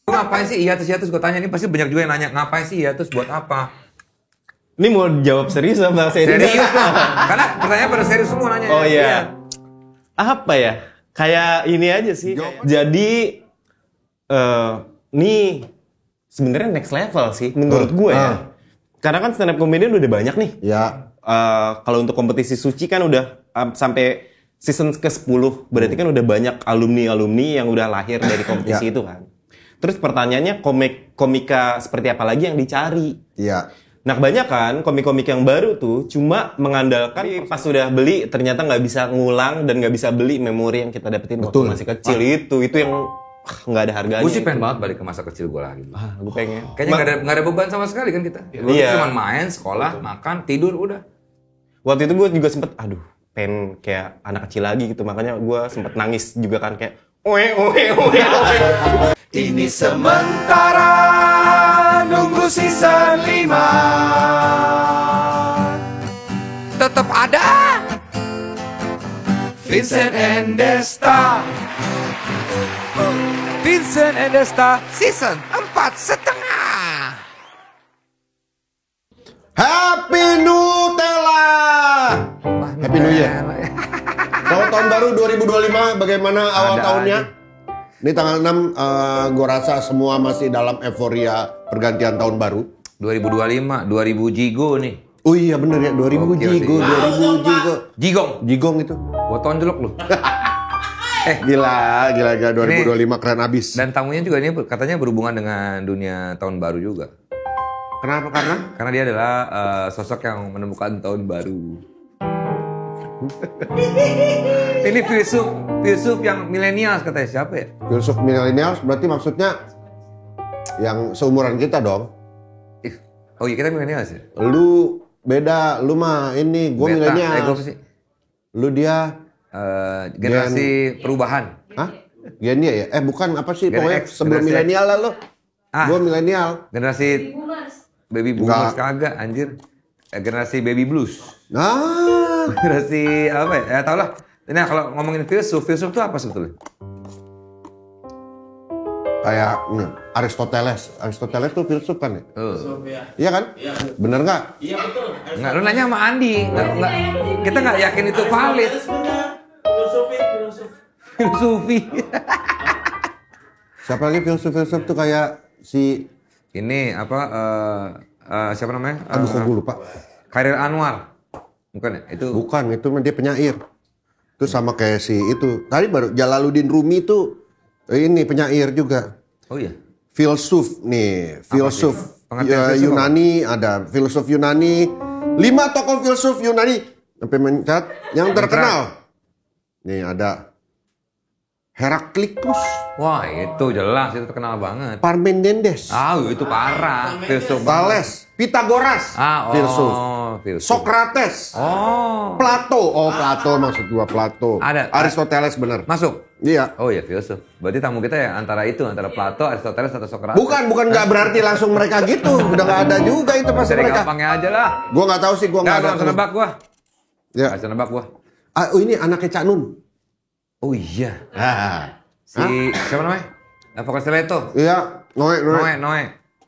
Ngapain sih hiatus? Gue tanya, ini pasti banyak juga yang nanya, ngapain sih hiatus, buat apa? Ini mau jawab serius apa serius? Karena pertanyaan pada serius semua nanya. Oh iya. Apa ya? Kayak ini aja sih. Jadi nih sebenarnya next level sih menurut gue ya. Karena kan stand up comedian udah banyak nih. Ya. Kalau untuk kompetisi suci kan udah sampai season ke-10. Berarti kan udah banyak alumni-alumni yang udah lahir dari kompetisi itu kan. Terus pertanyaannya komika seperti apa lagi yang dicari? Iya. Nah kebanyakan komik-komik yang baru tuh cuma mengandalkan pas sudah beli ternyata nggak bisa ngulang dan nggak bisa beli memori yang kita dapetin waktu masih kecil. Itu yang nggak ada harganya. Gue sih pengen banget balik ke masa kecil gue lagi. Gue pengen. Kayaknya nggak ada beban sama sekali kan kita. Gue cuma main, sekolah, makan, tidur, udah. Waktu itu gue juga sempet, pengen kayak anak kecil lagi gitu. Makanya gue sempet nangis juga kan kayak, oe. Ini sementara nunggu season 5. Tetap ada Vincent and Desta. Vincent and Desta season 4,5. Happy Nutella. Happy New Year. Selamat tahun baru 2025. Bagaimana awal tahunnya? Ini tanggal 6, gue rasa semua masih dalam euforia pergantian tahun baru. 2025, 2000 Jigo nih. Oh iya bener ya, 2000 Jigo, 2000 Jigo. Jigong itu. Gua tonjolok lu. Gila 2025 keren abis. Dan tamunya juga ini katanya berhubungan dengan dunia tahun baru juga. Kenapa? Karena dia adalah sosok yang menemukan tahun baru. Ini filsuf yang milenial katanya, siapa ya? Filsuf milenial berarti maksudnya yang seumuran kita dong. Oh iya, kita milenial sih. Lu beda, lu mah ini, gue milenial. Lu dia generasi perubahan. Hah? Genia ya? Bukan apa sih, Gen pokoknya X, sebelum generasi milenial lah lu. Gue milenial. Generasi baby boomers kagak anjir. Generasi baby blues. Nah, generasi apa ya? Ya tau lah. Nah kalau ngomongin filsuf tuh apa sebetulnya? kayak Aristoteles tuh filsuf kan ya? Iya kan? Iya. Bener nggak? Iya betul. Nggak, lu nanya sama Andi. Nggak, kita nggak yakin itu valid. Filosofi. Siapa lagi filsuf tuh kayak si ini apa? Siapa namanya? Aduh kok gue lupa. Khairil Anwar. Bukan ya? Bukan, itu dia penyair. Itu sama kayak si itu. Tadi baru Jalaluddin Rumi tuh ini penyair juga. Oh iya. Filsuf nih, filsuf Yunani ada filsuf Yunani. 5 tokoh filsuf Yunani sampai mencat yang terkenal. Nih ada Heraklitus. Wah itu jelas, itu terkenal banget. Parmenides. Itu parah. Filsuf. Thales, Pitagoras. Filsuf. Sokrates. Plato. Plato maksud gua Plato. Ada. Aristoteles bener. Masuk. Iya. Oh iya filsuf. Berarti tamu kita ya antara Plato, Aristoteles atau Sokrates. Bukan nggak berarti langsung mereka gitu. Udah nggak ada juga itu pas mereka. Gampangnya aja lah. Gua nggak tahu sih, gua nggak ada. Nggak nebak gua. Ya. Nggak nebak gua. Ini anaknya Cak Nun. Oh iya. Siapa namanya? Vokalis Teleto. Iya, Noe.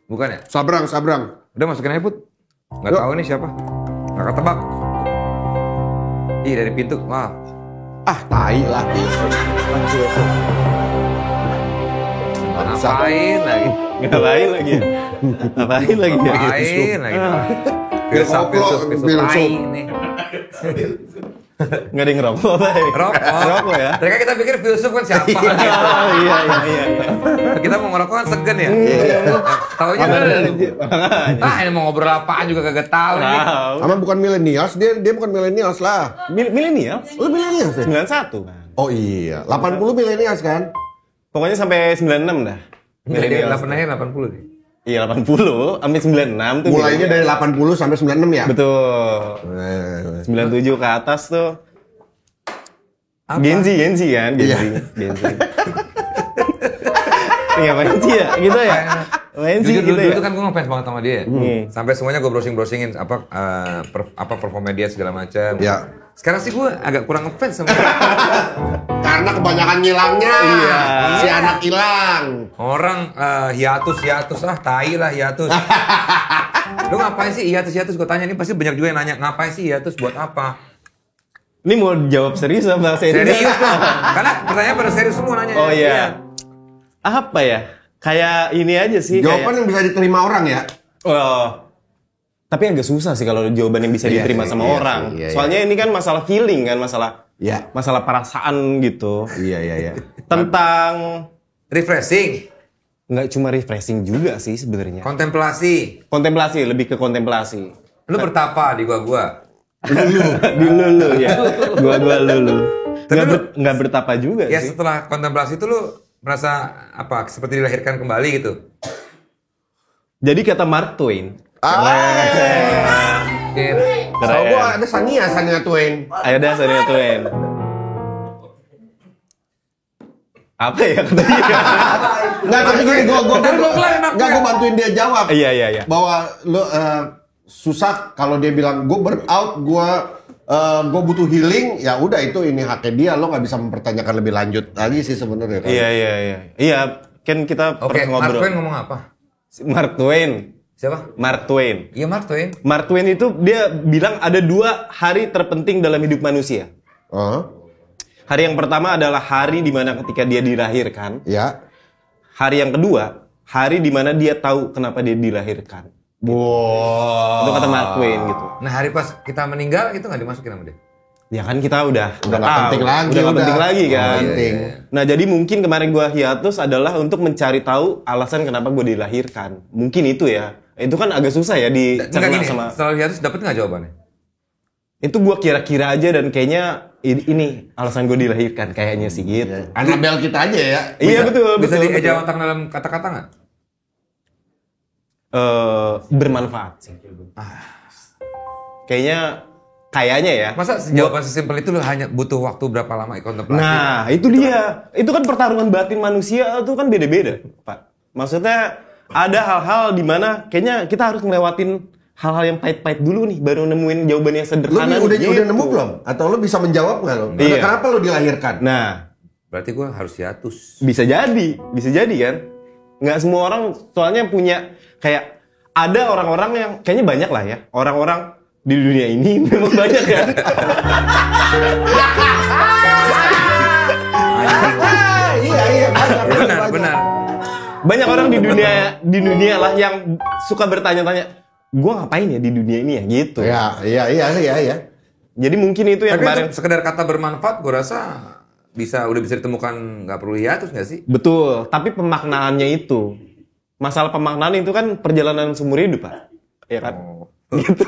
Bukan ya? Sabrang. Udah masukin aja, Put. Nggak tahu nih siapa. Nggak ketebak. Ih, dari pintu. Maaf. Tai lah. Ngapain lagi? Ngapain lagi ya? Filsuf. Tai nih. Nggak ada yang ngerokok apa ya? Rokok ya? Mereka kita pikir filsuf kan siapa? Iya. Kita mau ngerokok kan segen ya? Taunya ini mau ngobrol apaan juga kagak tahu. Sama bukan millennials, dia bukan millennials lah. Millennials? Lu millennials ya? 91 kan? Oh iya, 80 millennials kan? Pokoknya sampai 96 dah. Millennials. 80 nih. Iya 80, sampai 96 tuh. Mulainya dari 80 sampai 96 ya? Betul. 97 ke atas tuh. Gen Z kan? Gen Z. Ngapain sih ya? Gitu ya? Ngapain sih gitu ya? Dulu kan gue ngefans banget sama dia. Sampai semuanya gue browsing-browsingin performa dia segala macam. Ya. Sekarang sih gue agak kurang ngefans sama dia. Karena kebanyakan ngilangnya. Iya. Si anak hilang. Orang hiatus tai lah hiatus. Lu ngapain sih hiatus? Gue tanya, ini pasti banyak juga yang nanya, ngapain sih hiatus, buat apa? Ini mau jawab serius apa serius? Serius lah. Karena pertanyaan pada serius semua nanya. Oh iya. Apa ya? Kayak ini aja sih. Jawaban yang bisa diterima orang ya. Oh. Tapi agak susah sih kalau jawaban yang bisa Iya diterima sih, sama iya orang. sih, iya, Soalnya ini kan masalah feeling kan, Iya. masalah perasaan gitu. Iya. Tentang Refreshing, nggak cuma refreshing juga sih sebenarnya. kontemplasi. Kontemplasi, lebih ke kontemplasi. Lu bertapa di gua. Di lulu ya. Gua lulu. Nggak bertapa juga Ya sih. setelah kontemplasi itu lu merasa apa? Seperti dilahirkan kembali gitu. Jadi kata Mark Twain. Keren. Kalau gua ada Sania Twain. Ayo dah Sania Twain. Apa ya katanya? Enggak, tapi gua bantuin dia jawab. Iya. Bahwa lu susah kalau dia bilang gue burn out, gue butuh healing, ya udah itu ini haknya dia, lo nggak bisa mempertanyakan lebih lanjut lagi sih sebenarnya. Kan? Iya. Iya, kan kita Oke, pernah Mark ngobrol. Twain ngomong apa? Mark Twain. Siapa? Mark Twain. Iya Mark Twain. Mark Twain itu dia bilang ada 2 hari terpenting dalam hidup manusia. Hari yang pertama adalah hari di mana ketika dia dilahirkan. Ya. Hari yang kedua, hari di mana dia tahu kenapa dia dilahirkan. Wow. Itu kata Mark Twain gitu. Nah hari pas kita meninggal itu nggak dimasukin sama dia. Ya kan kita udah nggak penting lagi. Udah nggak penting lagi kan. Penting. Nah jadi mungkin kemarin gua hiatus adalah untuk mencari tahu alasan kenapa gue dilahirkan. Mungkin itu ya. Itu kan agak susah ya Enggak dicerna gini, sama. setelah hiatus dapet nggak jawabannya? Itu gua kira-kira aja dan kayaknya ini alasan gue dilahirkan kayaknya sih gitu. Anabel kita aja ya. Iya betul. Bisa diejawantkan dalam kata-kata nggak? Bermanfaat sih. Kayaknya ya. Masa jawaban sesimpel itu lu hanya butuh waktu berapa lama kontemplasi? Nah, itu dia. Itu kan pertarungan batin manusia itu kan beda-beda, Pak. Maksudnya ada hal-hal di mana kayaknya kita harus ngelewatin hal-hal yang pahit-pahit dulu nih baru nemuin jawaban yang Lu sederhana. udah nemu belum? Atau lu bisa menjawab nggak lo? Iya. Kenapa lu dilahirkan? Nah, Berarti gua harus hiatus. bisa jadi kan. Nggak semua orang soalnya punya kayak ada orang-orang yang kayaknya banyak lah ya. Orang-orang di dunia ini memang banyak ya. Iya, Benar. Banyak orang di dunia lah yang suka bertanya-tanya, gua ngapain ya di dunia ini ya gitu. Iya. Jadi mungkin itu yang Tapi kemarin. untuk sekedar kata bermanfaat, gua rasa udah bisa ditemukan, nggak perlu hiatus nggak sih? Betul, tapi pemaknaannya itu. Masalah pemaknaan itu kan perjalanan seumur hidup, Pak. Iya kan? Gitu.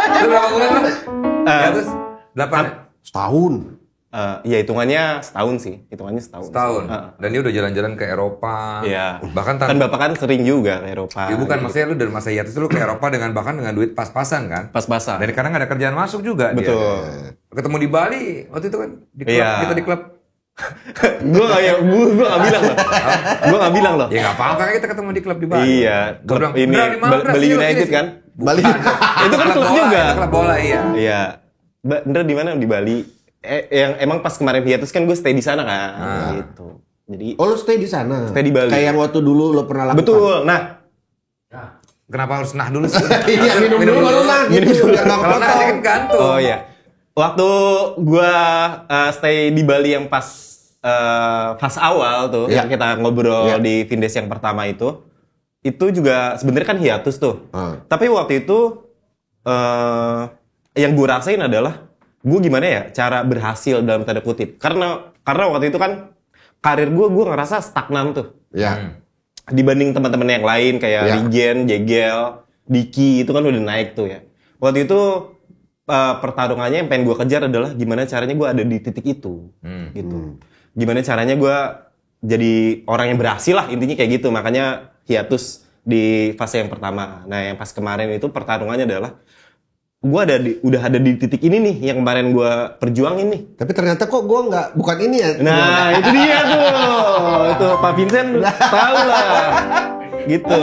Itu berapa bulan lah? Hiatus? 8 Setahun. Ya hitungannya setahun sih. Setahun. Dan dia udah jalan-jalan ke Eropa. Iya. Bahkan Kan Bapak kan sering juga ke Eropa. Ya bukan, gitu. maksudnya lu dari masa hiatus lu ke Eropa dengan duit pas-pasan kan? Pas-pasan. Dan karena nggak ada kerjaan masuk juga dia. Betul. Ketemu di Bali waktu itu kan di klub, Iya. kita di klub. Gue nggak bilang loh. Gue nggak bilang loh. Ya nggak apa-apa kan kita ketemu di klub di Bali. Iya. Gua bilang, Ini "Bro, di mana, Bro? Bali Sini, United sini." kan? Bali. Itu kan klub bola, juga. itu klub bola iya. Iya. Bener di mana di Bali? Yang emang pas kemarin hiatus kan gue stay di sana kan. Gitu. Jadi Oh, lu stay di sana. Stay di Bali. Kayak yang waktu dulu lu pernah lakukan. betul. Nah, Kenapa harus nah dulu sih? Iya, minum dulu baru nah gitu. Biar nggak Kalau nah dia kepotong. kan gantung. oh iya. Waktu gua stay di Bali yang pas fase awal tuh, Iya. yang kita ngobrol Iya. di Vindes yang pertama itu juga sebenarnya kan hiatus tuh. Tapi waktu itu yang gue rasain adalah gue gimana ya cara berhasil dalam tanda kutip. Karena waktu itu kan karir gue ngerasa stagnan tuh. Ya. Dibanding teman-teman yang lain kayak Ya. Rigen, Jegel, Diki itu kan udah naik tuh ya. Waktu itu pertarungannya yang pengen gue kejar adalah gimana caranya gue ada di titik itu, gitu. Gimana caranya gue jadi orang yang berhasil lah intinya kayak gitu. Makanya hiatus di fase yang pertama. Nah yang pas kemarin itu pertarungannya adalah gue udah ada di titik ini nih yang kemarin gue perjuangin nih. Tapi ternyata kok gue bukan ini ya. Nah, itu dia tuh. Itu Pak Vincent tahu lah. gitu.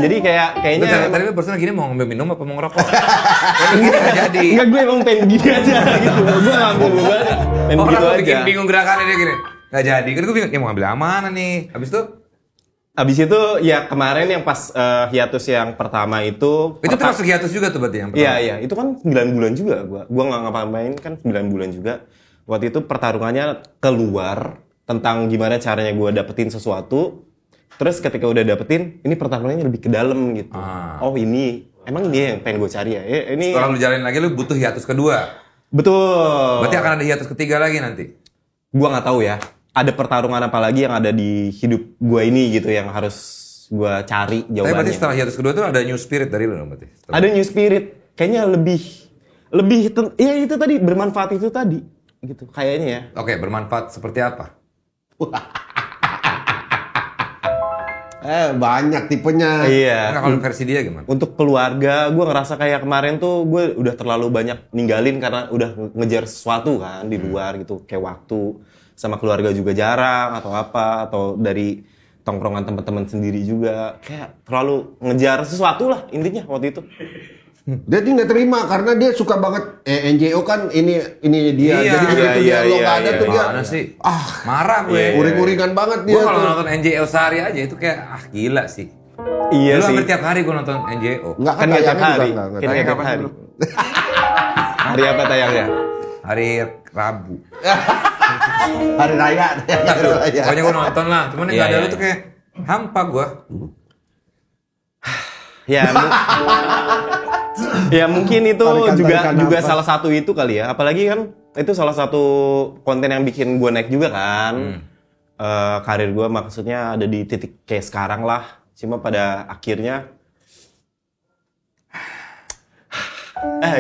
Jadi kayaknya Tadi lu barusan gini mau ngambil minum apa mau ngerokok? Kayak gini nggak jadi. enggak, gue emang pengen gini aja gitu. Gue ngambil banget. Pengen Orang gitu lu aja. bikin bingung gerakannya dia gini. Nggak jadi. Kan gue bingung, ya mau ngambil mana nih? Habis itu Abis itu ya kemarin yang pas hiatus yang pertama itu termasuk hiatus juga tuh berarti yang pertama? Iya, itu kan 9 bulan juga gua nggak ngapa-ngapain kan 9 bulan juga. Waktu itu pertarungannya keluar tentang gimana caranya gua dapetin sesuatu. Terus ketika udah dapetin, ini pertarungannya lebih ke dalam gitu. Oh ini, emang dia yang pengen gue cari ya? Ini Setelah lu jalanin lagi lu butuh hiatus kedua. betul. Berarti akan ada hiatus ketiga lagi nanti. Gua nggak tahu ya. Ada pertarungan apa lagi yang ada di hidup gua ini gitu yang harus gua cari Tapi berarti jawabannya. setelah hiatus kedua tuh ada new spirit dari lu dong berarti? Ada new spirit, kayaknya ya itu tadi bermanfaat itu tadi gitu kayaknya ya. Oke, bermanfaat seperti apa? Banyak tipenya. Iya. Enggak, kalau versi dia gimana? Untuk keluarga, gue ngerasa kayak kemarin tuh gue udah terlalu banyak ninggalin karena udah ngejar sesuatu kan di luar gitu, kayak waktu sama keluarga juga jarang atau apa, atau dari tongkrongan teman-teman sendiri juga kayak terlalu ngejar sesuatu lah intinya waktu itu. Dia nggak terima karena dia suka banget NJO kan ini dia. Iya, Jadi begitu iya, dia lo iya, nggak ada iya. tuh dia. Mana sih? Marah gue. Uring-uringan banget dia Gue kalau tuh. nonton NJO sehari aja itu kayak gila sih. Iya Lu sih. hampir tiap hari gue nonton NJO. Nggak Kan nggak tiap tayangnya juga hari. nggak Kan tayang. nggak tiap kapan hari. dulu? Hari apa tayangnya? Hari Rabu. Hari raya. Hari raya. Pokoknya gue nonton lah. Cuman yang Iya, nggak ada iya. lu tuh kayak hampa gue. Ya, ya mungkin itu Tarikan-tarikan juga apa? salah satu itu kali ya. Apalagi kan itu salah satu konten yang bikin gue naik juga kan. Karir gue maksudnya ada di titik kayak sekarang lah. Cuma pada akhirnya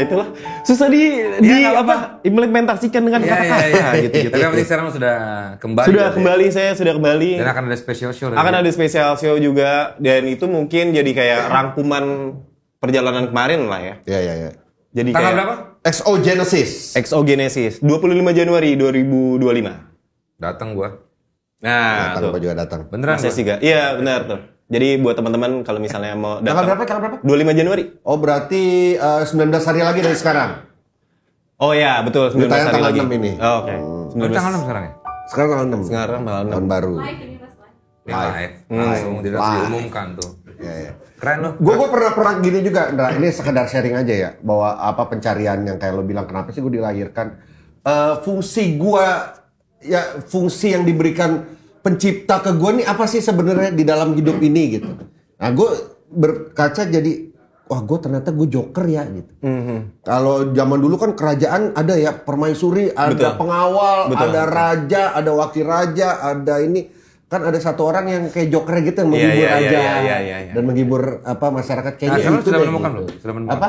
itulah susah nggak apa-apa. implementasikan dengan kata-kata gitu. Tapi yang penting sekarang lu sudah kembali. Sudah berarti. kembali, saya sudah kembali. Dan akan ada special show. Akan ada special show juga, dan itu mungkin jadi kayak rangkuman perjalanan kemarin lah ya. Iya. Jadi Tanggal kayak berapa? Exogenesis. Exogenesis 25 Januari 2025. Datang gue. Nah, Datang tuh. apa juga datang. Beneran Masih gua? sih, Iya, benar tuh. Jadi buat teman-teman kalau misalnya mau Tanggal datang. berapa? 25 Januari. Oh berarti 19 hari lagi dari sekarang. Oh ya, betul. 19 Ini tayang hari tanggal lagi. 6 ini. Oh, oke. Lu tanggal 6 sekarang ya? Sekarang tanggal 6. Sekarang tanggal 6. Tahun baru. Dia live. Langsung tidak Live. diumumkan tuh. Iya. Keren loh. Gue pernah gini juga, Ndra. Ini sekedar sharing aja ya, bahwa apa pencarian yang kayak lo bilang kenapa sih gue dilahirkan? Fungsi yang diberikan pencipta ke gue nih apa sih sebenarnya di dalam hidup ini gitu. Nah gue berkaca jadi, wah gue ternyata gue joker ya gitu. Kalau zaman dulu kan kerajaan ada ya permaisuri, ada Betul. pengawal, Betul. ada raja, ada wakil raja, ada ini. Kan ada satu orang yang kayak joker gitu yang menghibur Iya, raja iya. dan menghibur masyarakat kayaknya sekarang itu sudah deh, menemukan gitu. belum? Sudah menemukan? Apa?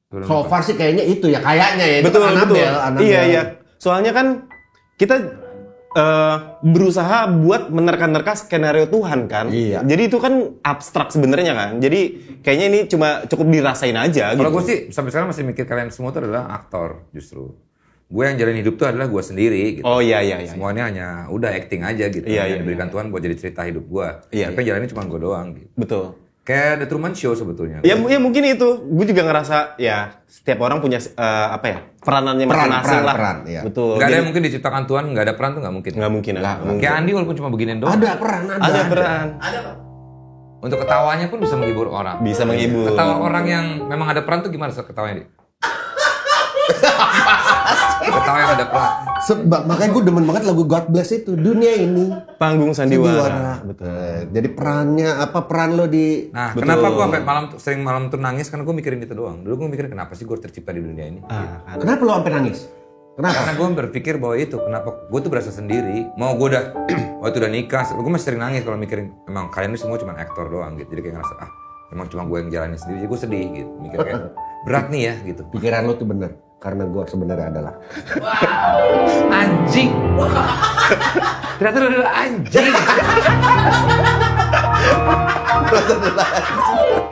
Sudah So far sih kayaknya itu ya, kayaknya ya. Itu Betul, kan betul. Annabelle. Iya. Soalnya kan kita berusaha buat menerka-nerka skenario Tuhan kan. Iya. Jadi itu kan abstrak sebenarnya kan. Jadi kayaknya ini cuma cukup dirasain aja Kalau gitu. gue sih sampai sekarang masih mikir kalian semua tuh adalah aktor justru. Gue yang jalin hidup tuh adalah gue sendiri gitu. Oh iya. Semuanya hanya udah acting aja gitu. Iya, yang iya, diberikan Tuhan buat jadi cerita hidup gue. Iya, Tapi yang jalanin cuma gue doang gitu. Betul. Kayak The Truman Show sebetulnya. Ya mungkin itu. Gue juga ngerasa ya setiap orang punya peranannya masing-masing lah. peran, iya. Betul. Gak ada Jadi, yang mungkin diciptakan Tuhan, gak ada peran tuh gak mungkin. nggak mungkin. Nggak mungkin. Kayak Andi walaupun cuma beginian doang. Ada peran, Ada peran. Untuk ketawanya pun bisa menghibur orang. Bisa menghibur. Ketawa orang yang memang ada peran tuh gimana ketawanya dia? Ketawa yang ada peran. Makanya gue demen banget lagu God Bless itu. Dunia ini Panggung sandiwara. Jadi perannya apa peran lo di Nah, Betul. kenapa gue sampai sering malam tuh nangis? Karena gue mikirin itu doang. Dulu gue mikirin kenapa sih gue tercipta di dunia ini? Kenapa lo sampai nangis? Kenapa? Karena gue berpikir bahwa itu kenapa gue tuh berasa sendiri. Mau gue udah waktu udah nikah, gue masih sering nangis kalau mikirin emang kalian ini semua cuma aktor doang gitu. Jadi kayak ngerasa emang cuma gue yang jalanin sendiri. Jadi gue sedih gitu. Mikir kayak berat nih ya gitu. Pikiran lo tuh bener. Karena gue sebenarnya adalah Anjing. Ternyata lu adalah anjing.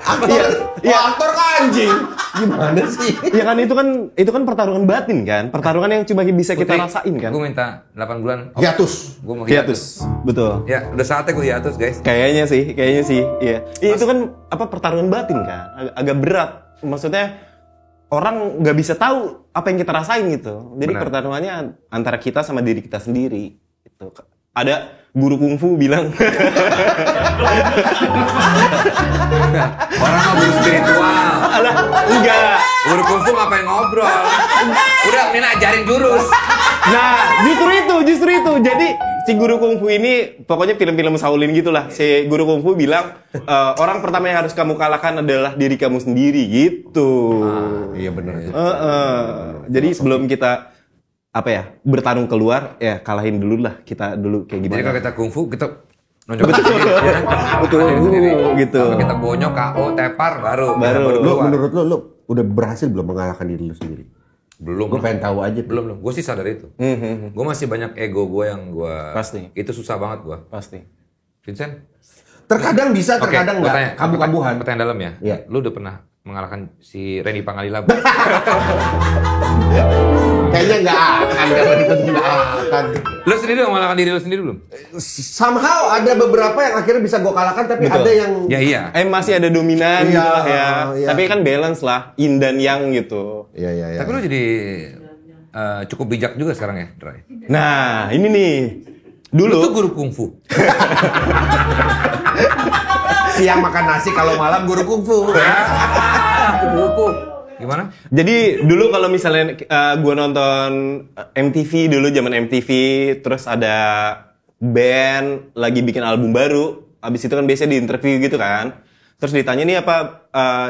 aktor. Aktor kan anjing. Gimana sih? Ya kan itu kan pertarungan batin kan, pertarungan yang cuma bisa kita rasain kan. Gue minta 8 bulan. Hiatus. Gue mau Hiatus, betul. Ya, udah saatnya gue hiatus, guys. Kayaknya sih, iya. Itu kan pertarungan batin kan, agak berat. Maksudnya orang nggak bisa tahu apa yang kita rasain gitu. Jadi Benar. pertarungannya antara kita sama diri kita sendiri. Gitu. Ada guru kungfu bilang, Orang mah guru spiritual. alah, enggak. Guru kungfu ngapain ngobrol? Udah, Mina ajarin jurus. Nah, justru itu. Jadi si guru kungfu ini pokoknya film-film Shaolin gitulah. Si guru kungfu bilang orang pertama yang harus kamu kalahkan adalah diri kamu sendiri gitu. Iya benar. Jadi sebelum kita bertarung keluar, ya kalahin dulu lah kita dulu kayak Jadi gimana. kalau kita kungfu, kita nonjok sendiri. Ya kan? Betul, Sendiri. gitu. Sampai kita bonyok, KO, tepar, baru Lu keluar. menurut lu udah berhasil belum mengalahkan diri lu sendiri? Belum. Gue pengen tahu aja. Belum. Gue sih sadar itu. Gue masih banyak ego gue yang gue... Pasti. Itu susah banget gue. Pasti. Vincent? Terkadang bisa, terkadang gua enggak. Kabu-kabuhan. Pertanyaan dalam ya. Iya. Lu udah pernah mengalahkan si Randy Pangalila? Kayaknya enggak akan. Lu sendiri udah mengalahkan diri lu sendiri belum? Somehow ada beberapa yang akhirnya bisa gue kalahkan, tapi Betul. ada yang Ya iya. Masih ada dominan Iya, gitu lah ya. iya. Tapi kan balance lah, yin dan yang gitu. Iya. Tapi lu jadi cukup bijak juga sekarang ya, Dray. Nah, ini nih. Lu Dulu tuh guru kungfu. siang makan nasi, kalau malam guru kungfu. Kungfu. Gimana? Jadi dulu kalau misalnya gue nonton MTV dulu, zaman MTV, terus ada band lagi bikin album baru, abis itu kan biasanya di interview gitu kan, terus ditanya nih apa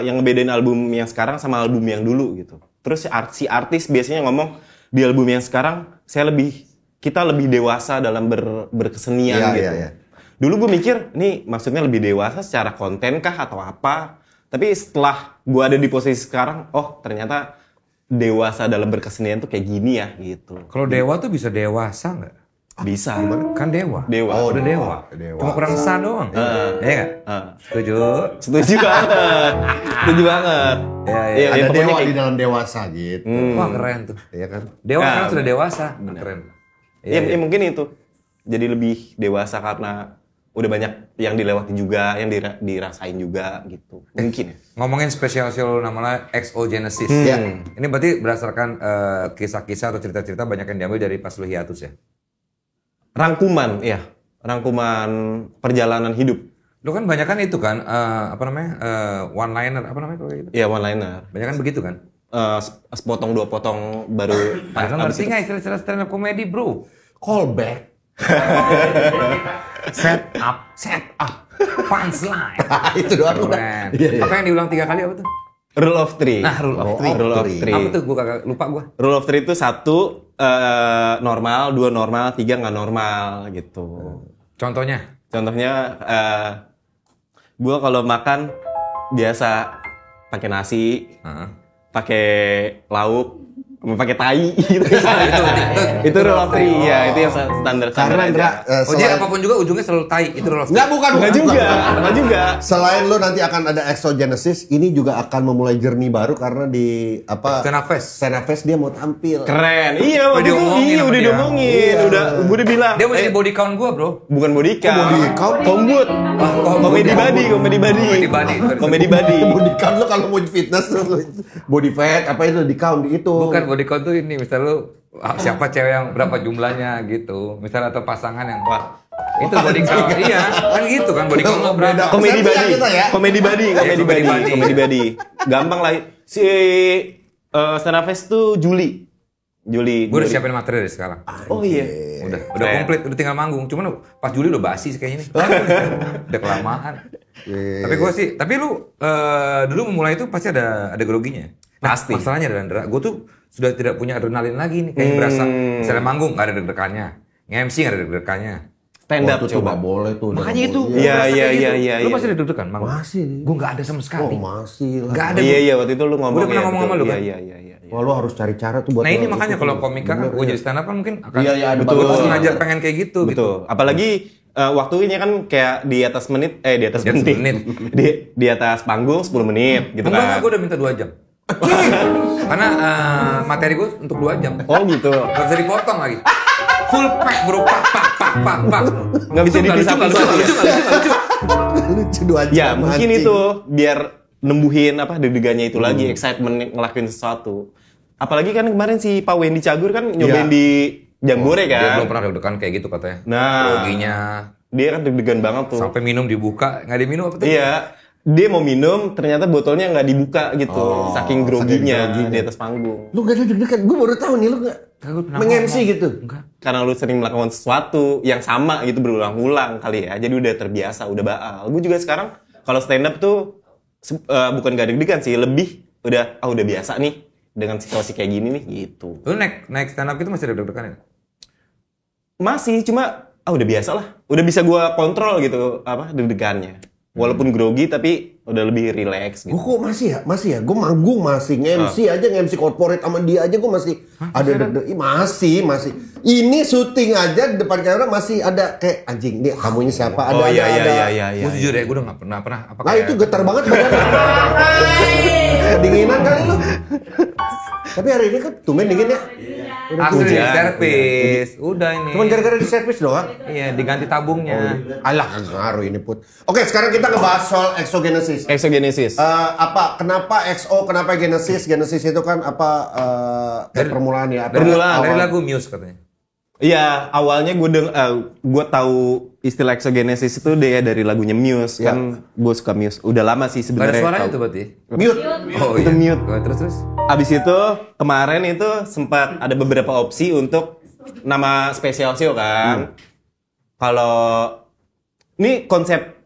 yang ngebedain album yang sekarang sama album yang dulu gitu. Terus si artis biasanya ngomong di album yang sekarang kita lebih dewasa dalam berkesenian Iya, gitu. iya. Dulu gue mikir, nih maksudnya lebih dewasa secara konten kah atau apa? Tapi setelah gue ada di posisi sekarang, oh ternyata dewasa dalam berkesenian tuh kayak gini ya gitu. Kalau dewa tuh bisa dewasa nggak? Bisa. Kan dewa. Dewa. Oh, udah dewa. Dewa. Cuma kurang sah doang. Iya nggak? Setuju. Setuju banget. Setuju banget. Iya, iya. Iya, Ada pokoknya dewa kayak- di dalam dewasa gitu. Wah keren tuh. Iya kan? Dewa Nah, sekarang sudah dewasa. Keren. Ya, ya mungkin itu. Jadi lebih dewasa karena udah banyak yang dilewati juga, yang dirasain juga gitu. Mungkin ya. Ngomongin spesial show namanya XO Genesis. Iya. Ini berarti berdasarkan kisah-kisah atau cerita-cerita banyak yang diambil dari pas lu hiatus ya? Rangkuman, ya. Rangkuman perjalanan hidup. Lu kan banyak kan itu kan, one liner, apa namanya kalau kayak gitu? Ya, one liner. Banyak kan begitu kan? Sepotong dua potong baru. Padahal ngerti nggak istilah-istilah stand up comedy bro? Callback. Set up, punchline. Itu doang udah. Keren. Iya, iya. Apa yang diulang 3 kali apa tuh? Rule of three. Nah, rule of three. Rule of three. Apa tuh? Gua kagak lupa gua. Rule of three itu 1 normal, 2 normal, 3 nggak normal gitu. Contohnya? Contohnya, gue kalau makan biasa pakai nasi, Heeh. pakai lauk, sama pakai tai gitu. itu Itu rule of three, ya. Itu yang standar Karena aja. Indra, Oh jadi apapun juga ujungnya selalu tai. Itu rule of three. Enggak, bukan. Nggak juga. Selain lo nanti akan ada Exogenesis, ini juga akan memulai journey baru karena di Stand up fest. Stand up fest dia mau tampil. Keren. Iya, waktu itu diomongin sama udah dia. diomongin. Iya. Gue udah bilang. Dia mau jadi body count gua bro. Bukan body count. body count? Kombut. Komedi body. Komedi body. Komedi body. Body count lo kalau mau fitness lo body fat apa itu di count itu. Bukan body count tuh ini. Misal lu siapa cewek yang berapa jumlahnya gitu. Misal atau pasangan yang wah itu body count. Iya kan gitu kan body count lo berapa. Komedi Persepsi body. kita ya. Komedi body. Komedi komedi body. body. Komedi body. Gampang lah. Si stand up fest tuh Juli. Gue udah siapin materi dari sekarang. Oh iya. Udah Keren. komplit, udah tinggal manggung. Cuman pas Juli udah basi sih kayaknya nih. Udah kelamaan. Tapi gue sih, tapi lu dulu memulai itu pasti ada groginya. Nah, Pasti. masalahnya adalah gue tuh sudah tidak punya adrenalin lagi nih. Kayak berasa, misalnya manggung gak ada deg-degannya. Nge-MC gak ada deg-degannya. Stand up itu coba. coba boleh tuh. Makanya itu. Iya, berasa iya, kayak gitu. iya, Lu iya. masih ada deg-degan manggung? Masih. Gue gak ada sama sekali. Oh masih lah. Gak ada. Iya iya waktu itu lu ngomong. Gua udah pernah ya, ngomong betul. sama lu, Iya kan? iya iya iya. Wah lo harus cari cara tuh buat. Nah ini lo makanya itu kalau tuh. komika kan Bener, gue ya. jadi stand up kan mungkin akan Iya, iya, ada Betul. bagus. ngajak pengen kayak gitu. Betul. Apalagi waktunya kan kayak di atas menit, di atas Di atas menit. menit. di atas panggung 10 menit gitu Enggak, kan. gue udah minta 2 jam. Karena materi gue untuk 2 jam. Oh gitu. Gak bisa dipotong lagi. Full pack bro, pak. Nggak bisa dipisah-pisah. Lucu. Lucu 2 jam. Ya mungkin anjing. itu biar nembuhin deg-degannya itu lagi, excitement ngelakuin sesuatu. Apalagi kan kemarin si Pak Wendy Cagur kan nyobain di Jambore Dia kan. belum pernah deg-degan kayak gitu katanya. Nah. Groginya Dia kan deg-degan banget tuh. sampai minum dibuka, nggak diminum apa tuh? Iya. Dia mau minum, ternyata botolnya nggak dibuka gitu. Saking groginya groginya. di atas panggung. Lu gak ada deg-degan. Gue baru tahu nih lu gak Kagak pernah meng-MC ngomong. gitu. Enggak. Karena lu sering melakukan sesuatu yang sama gitu berulang-ulang kali ya. Jadi udah terbiasa, udah baal. Gue juga sekarang kalau stand up tuh bukan gak deg-degan sih, lebih udah biasa nih dengan situasi kayak gini nih gitu. Lu naik stand up itu masih deg-degan ya? Masih cuma udah biasa lah. Udah bisa gua kontrol gitu deg-degannya. Walaupun grogi tapi udah lebih relax gitu. Gue kok masih ya. Gue manggung masih nge-MC aja, nge-MC corporate sama dia aja gue masih ada deg-degan. Masih. Ini syuting aja depan kamera masih ada kayak anjing nih kamunya siapa? Ada ada. Gue jujur ya, gue udah nggak pernah. Apa Nah kayak- itu getar banget badan. Kedinginan kali lu. Tapi hari ini kan tumben dingin ya. Asli di Hujan. servis. Udah ini. Cuman gara-gara di servis doang. Iya, diganti tabungnya. Alah kagak ngaruh ini Put. Oke sekarang kita ngebahas soal exogenesis. Exogenesis. Kenapa XO, kenapa Genesis? Genesis itu kan kayak permulaan ya. Permulaan. Dari awal. lagu Muse katanya. Iya, awalnya gue tahu istilah exogenesis itu dari lagunya Muse. Ya. Kan gue suka Muse. Udah lama sih Gak ada sebenarnya. suaranya tahu. tuh berarti. Mute. Oh Itu mute. Oh, terus. Abis itu kemarin itu sempat ada beberapa opsi untuk nama special show kan. Kalau ini konsep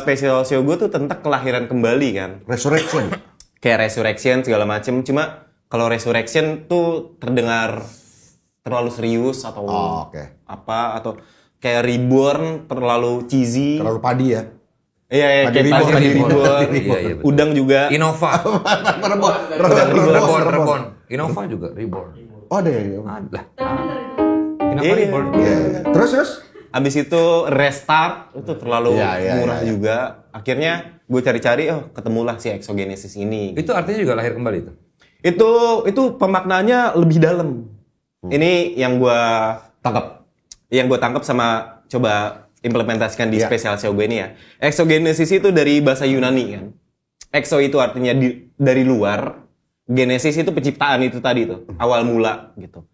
special show gue tuh tentang kelahiran kembali kan. Resurrection. Kayak resurrection segala macem. Cuma kalau resurrection tuh terdengar terlalu serius atau Oke. apa atau kayak reborn terlalu cheesy. Terlalu padi ya. Iya, Padi kayak reborn, padi reborn. reborn. Iya, betul. Udang juga. Innova. Reborn. Innova juga Reborn. Oh ada ya. Ada. Innova Iya. Reborn. Terus. Abis itu restart itu terlalu Iya, murah iya. juga. Akhirnya gue cari-cari, ketemulah si exogenesis ini. Itu artinya juga lahir kembali itu. Itu pemaknaannya lebih dalam. Ini yang gue tangkap sama coba implementasikan di Iya. spesial show gue ini ya. Exogenesis itu dari bahasa Yunani kan. Exo itu artinya dari luar. Genesis itu penciptaan itu tadi tuh, awal mula gitu.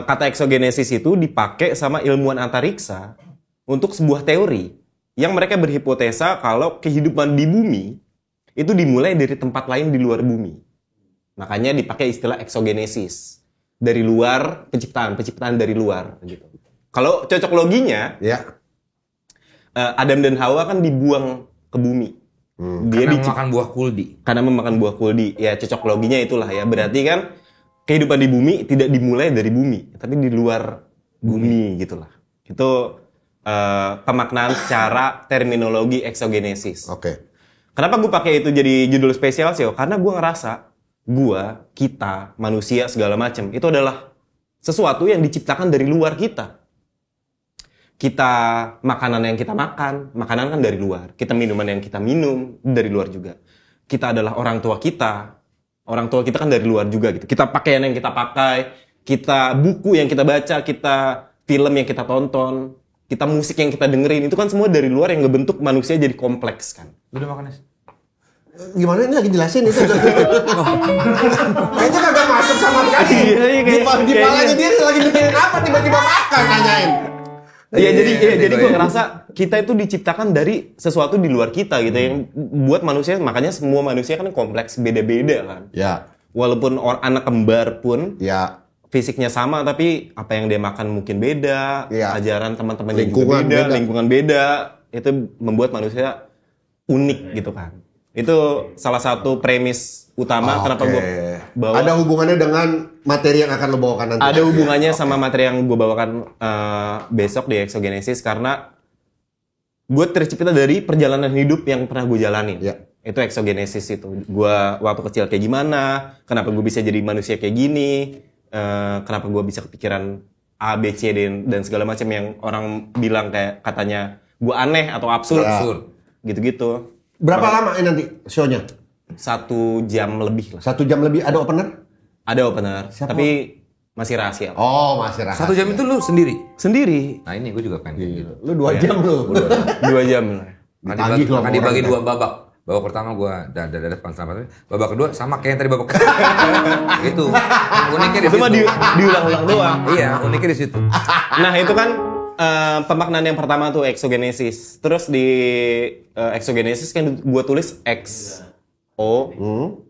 Kata exogenesis itu dipakai sama ilmuwan antariksa untuk sebuah teori yang mereka berhipotesa kalau kehidupan di bumi itu dimulai dari tempat lain di luar bumi. Makanya dipakai istilah exogenesis. Dari luar, penciptaan dari luar gitu. Kalau cocok loginya, Ya. Adam dan Hawa kan dibuang ke bumi. Dia Karena makan buah kuldi. karena memakan buah kuldi. Ya cocok loginya itulah ya. Berarti kan kehidupan di bumi tidak dimulai dari bumi, tapi di luar bumi gitulah. Itu pemaknaan secara terminologi exogenesis. Oke. Kenapa gue pakai itu jadi judul spesial sih? Karena gue ngerasa kita, manusia segala macam itu adalah sesuatu yang diciptakan dari luar kita. Kita makanan yang kita makan, makanan kan dari luar. Kita minuman yang kita minum dari luar juga. Kita adalah orang tua kita kan dari luar juga gitu. Kita pakaian yang kita pakai, kita buku yang kita baca, kita film yang kita tonton, kita musik yang kita dengerin, itu kan semua dari luar yang ngebentuk manusia jadi kompleks kan. Lu udah makan es? Gimana ini lagi jelasin itu? Kayaknya kagak masuk sama sekali. Iya, Di kayaknya. palanya dia lagi mikirin apa tiba-tiba makan nanyain. Iya, Iya, jadi iya, gue iya. ngerasa kita itu diciptakan dari sesuatu di luar kita gitu yang buat manusia, makanya semua manusia kan kompleks, beda-beda kan. Ya. Walaupun anak kembar pun Ya. fisiknya sama tapi apa yang dia makan mungkin beda, Iya. ajaran teman-temannya juga Lingkungan beda, beda. lingkungan beda, itu membuat manusia unik gitu kan. Itu salah satu premis utama kenapa gue bawa. Ada hubungannya dengan materi yang akan lo bawakan nanti. Ada hubungannya sama materi yang gue bawakan besok di Exogenesis karena gue tercipta dari perjalanan hidup yang pernah gue jalanin. Ya. Itu Exogenesis itu. Gue waktu kecil kayak gimana, kenapa gue bisa jadi manusia kayak gini, kenapa gue bisa kepikiran A, B, C, dan segala macam yang orang bilang kayak katanya gue aneh atau absurd. Ya. Gitu-gitu. Berapa lama ini nanti show-nya? 1 jam lebih lah. 1 jam lebih ada opener? Ada opener, Siapa? tapi masih rahasia. Oh, masih rahasia. 1 jam itu lu sendiri? Sendiri. Nah ini gue juga pengen gitu. Lu 2 jam lu. 2 jam lah. Ditagih lu sama Akan dibagi orang, 2 babak. Babak pertama gue depan sama babak kedua sama kayak yang tadi babak gitu. Uniknya di Itu mah situ. diulang-ulang doang. Iya, uniknya di situ. Nah itu kan pemaknaan yang pertama tuh exogenesis. Terus di exogenesis kan gue tulis X O,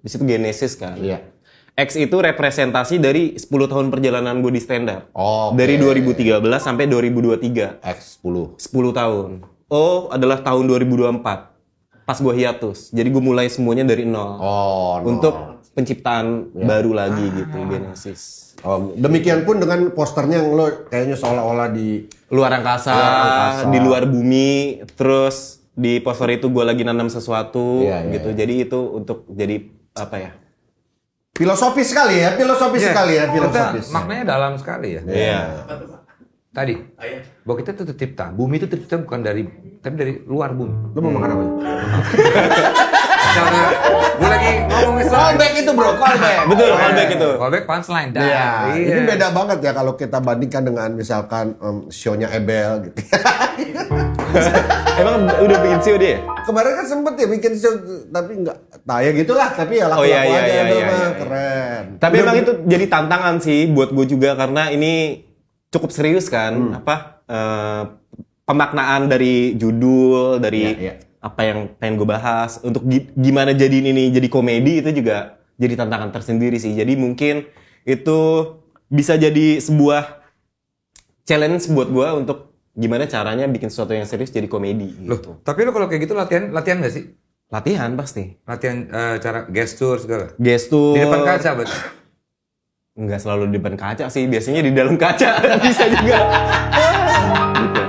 di situ genesis kan. Iya. X itu representasi dari 10 tahun perjalanan gue di stand up. Oke. Dari 2013 sampai 2023. X10. 10 tahun. O adalah tahun 2024. Pas gue hiatus. Jadi gue mulai semuanya dari nol. Oh, no. Untuk penciptaan baru lagi gitu, genesis. Oh, demikian pun dengan posternya yang lo kayaknya seolah-olah di Luar angkasa, Luar angkasa. di luar bumi, terus di poster itu gue lagi nanam sesuatu Iya, gitu. iya. Jadi itu untuk jadi apa ya? filosofis sekali ya, filosofis sekali ya, filosofis. Maknanya dalam sekali ya. Iya. Tadi, bahwa kita tuh tercipta. Bumi itu tercipta bukan dari, tapi dari luar bumi. Lo mau makan apa? Gue lagi ngomong Callback itu bro, callback. Betul, callback itu. Callback punchline. Dah. Iya, Iya. ini beda banget ya kalau kita bandingkan dengan misalkan show-nya Ebel gitu. Emang udah bikin show dia? Kemarin kan sempet ya bikin show, tapi enggak, nah ya gitulah, tapi ya laku-laku Oh, iya, iya, aja iya, itu iya, mah, iya. keren. Tapi emang itu jadi tantangan sih buat gue juga karena ini cukup serius kan, pemaknaan dari judul, dari Iya, iya. apa yang pengen gue bahas, untuk gimana jadiin ini jadi komedi itu juga jadi tantangan tersendiri sih. Jadi mungkin itu bisa jadi sebuah challenge buat gue untuk gimana caranya bikin sesuatu yang serius jadi komedi Loh, gitu. tapi lo kalau kayak gitu latihan nggak sih? Latihan pasti. Latihan cara gestur segala. Gestur. Di depan kaca, berarti. Nggak selalu di depan kaca sih, biasanya di dalam kaca bisa juga. Gitu.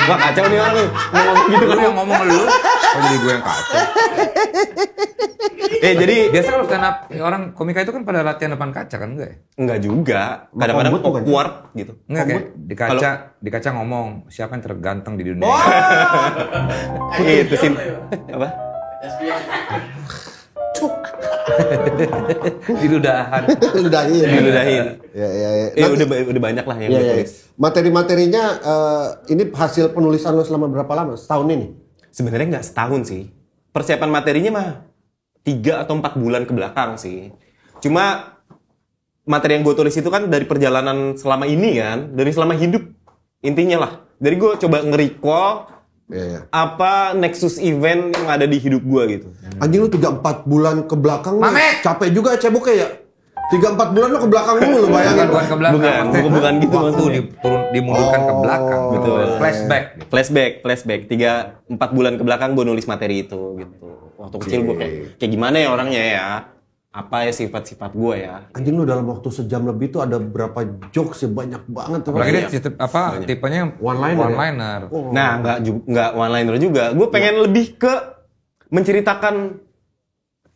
Wah kacau nih orang nih, ngomong gitu Lu kan. yang ngomong lu, oh jadi gue yang kacau. Jadi Biasa kalau stand up orang komika itu kan pada latihan depan kaca kan enggak ya? nggak juga, kadang-kadang Nggak bukan. awkward gitu. Enggak kayak di kaca ngomong siapa yang terganteng di dunia. Itu sih apa? Diludahan. Ludahin. Diludahin. Ya, ya, ya. Udah banyak lah yang Ya, gue ya. tulis. Materi-materinya ini hasil penulisan lo selama berapa lama? Setahun ini? Sebenarnya nggak setahun sih. Persiapan materinya mah 3 atau 4 bulan ke belakang sih. Cuma materi yang gue tulis itu kan dari perjalanan selama ini kan, dari selama hidup intinya lah. Dari gue coba nge-recall Ya, ya. apa nexus event yang ada di hidup gue gitu. Anjing lu 3-4 bulan ke belakang lu Mame! capek juga ya ceboknya ya? 3-4 bulan lu ke belakang dulu lu bayangin. Bukan ke belakang. Bukan, maksudnya bukan gitu waktu maksudnya. dimundurkan ke belakang. Oh. Betul. Flashback. Flashback 3-4 bulan ke belakang gue nulis materi itu gitu. Waktu kecil gue kayak gimana ya orangnya ya, apa ya sifat-sifat gue ya. Anjing lu dalam waktu sejam lebih tuh ada berapa jokes ya? Banyak banget tuh. Apalagi dia sistem tipenya One-liner ya? Nah, nggak one liner juga. Gue pengen lebih ke menceritakan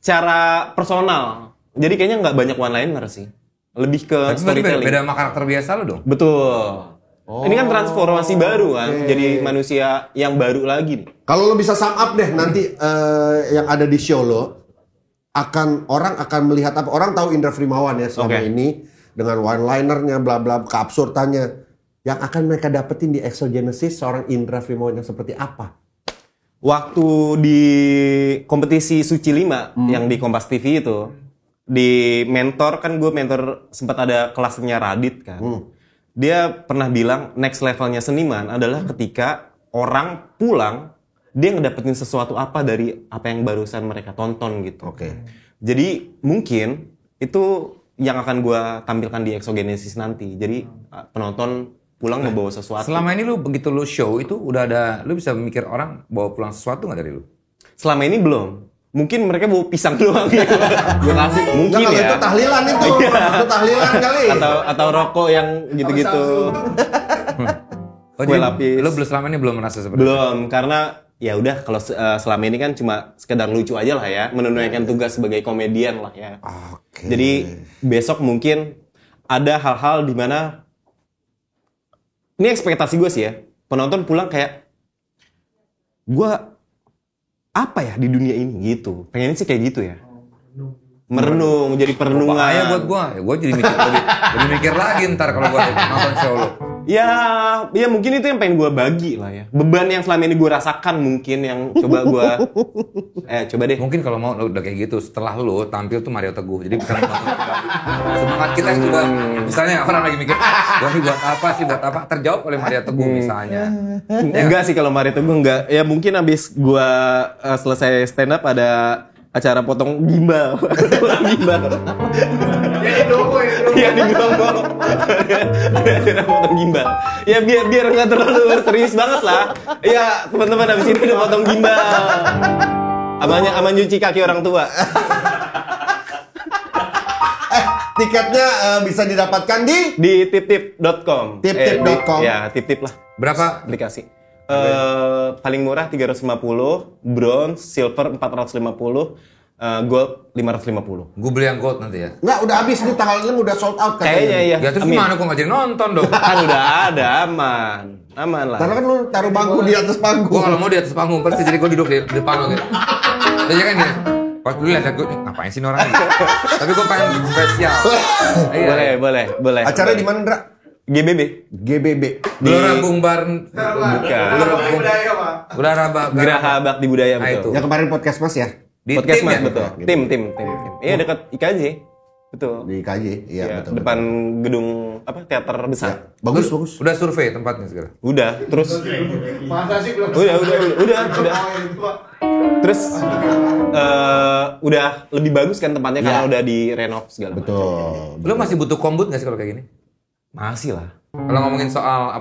cara personal. Jadi kayaknya nggak banyak one liner sih. Lebih ke Tapi berarti storytelling. beda sama karakter biasa lo dong. Betul. Ini kan transformasi baru kan, jadi manusia yang baru lagi nih. Kalau lo bisa sum up deh nanti yang ada di show lo, orang akan melihat apa? Orang tahu Indra Frimawan ya selama Oke. ini dengan one-linernya, bla bla, keabsurdannya. Yang akan mereka dapetin di Exogenesis seorang Indra Frimawan yang seperti apa? Waktu di kompetisi Suci 5 yang di Kompas TV itu, di mentor kan gue mentor sempat ada kelasnya Radit kan. Dia pernah bilang next levelnya seniman adalah ketika orang pulang dia ngedapetin sesuatu apa dari apa yang barusan mereka tonton gitu. Oke. Jadi mungkin itu yang akan gue tampilkan di Exogenesis nanti. Jadi penonton pulang membawa sesuatu. Selama ini lu begitu lu show itu udah ada, lu bisa mikir orang bawa pulang sesuatu nggak dari lu? Selama ini belum. Mungkin mereka bawa pisang doang gitu. Gue kasih mungkin Nggak, kalau ya. itu tahlilan itu. Itu tahlilan kali. Atau rokok yang gitu-gitu. Oh, Kue jadi lapis. lu selama ini belum merasa seperti Belum, karena ya udah kalau selama ini kan cuma sekedar lucu aja lah ya, menunaikan tugas sebagai komedian lah ya. Oke. Jadi besok mungkin ada hal-hal di mana ini ekspektasi gue sih ya, penonton pulang kayak gue apa ya di dunia ini gitu. Pengennya sih kayak gitu ya. Merenung, jadi perenungan. Bahaya buat gua. Ya, gua jadi lebih mikir lagi ntar kalau gua nonton show lu. Ya mungkin itu yang pengen gue bagi lah ya. Beban yang selama ini gue rasakan mungkin yang coba gue coba deh. Mungkin kalau mau udah kayak gitu, setelah lu tampil tuh Mario Teguh. Jadi bukan semangat kita yang sudah, misalnya orang lagi mikir, gua nih buat apa, terjawab oleh Mario Teguh misalnya. Enggak sih kalau Mario Teguh enggak. Ya mungkin abis gue selesai stand up ada acara potong gimbal. Gimbal. Iya di Domo. Ada acara potong gimbal. Ya biar enggak terlalu serius banget lah. Ya teman-teman abis ini udah potong gimbal. Aman nyuci kaki orang tua. Tiketnya bisa didapatkan di tiptip.com. Tiptip.com. Ya, tiptip lah. Berapa? Aplikasi. Paling murah 350, bronze, silver 450, gold 550. Gue beli yang gold nanti ya. Enggak, udah habis nih tanggal 6 udah sold out katanya. Kayaknya iya. Ya terus Amin. gimana gua nggak jadi nonton dong? Kan udah ada, aman lah. Karena kan lu taruh bangku di atas panggung. Gua kalau mau di atas panggung persis, jadi gua duduk di depan lo gitu. Jadi kan ya, pas dulu lihat gue, ngapain sih ini orang ini? Tapi gua pengen spesial. Iya. Boleh. Acaranya di mana, Ndra? GBB. Gelora Bumbar. Bukan. Gelora Geraha Bakti Budaya Nah, betul. itu. Yang kemarin podcast Mas ya? Di Podcast tim Mas ya? betul. Tim. Iya dekat IKJ. Betul. Di KJ. Iya, Ya, betul. depan gedung teater besar. Bagus. Udah survei tempatnya sekarang. Udah, terus Masa sih belum? udah. Terus udah lebih bagus kan tempatnya karena udah direnov segala macam. Betul. Lu masih butuh kombut nggak sih kalau kayak gini? Masih lah. Kalau ngomongin soal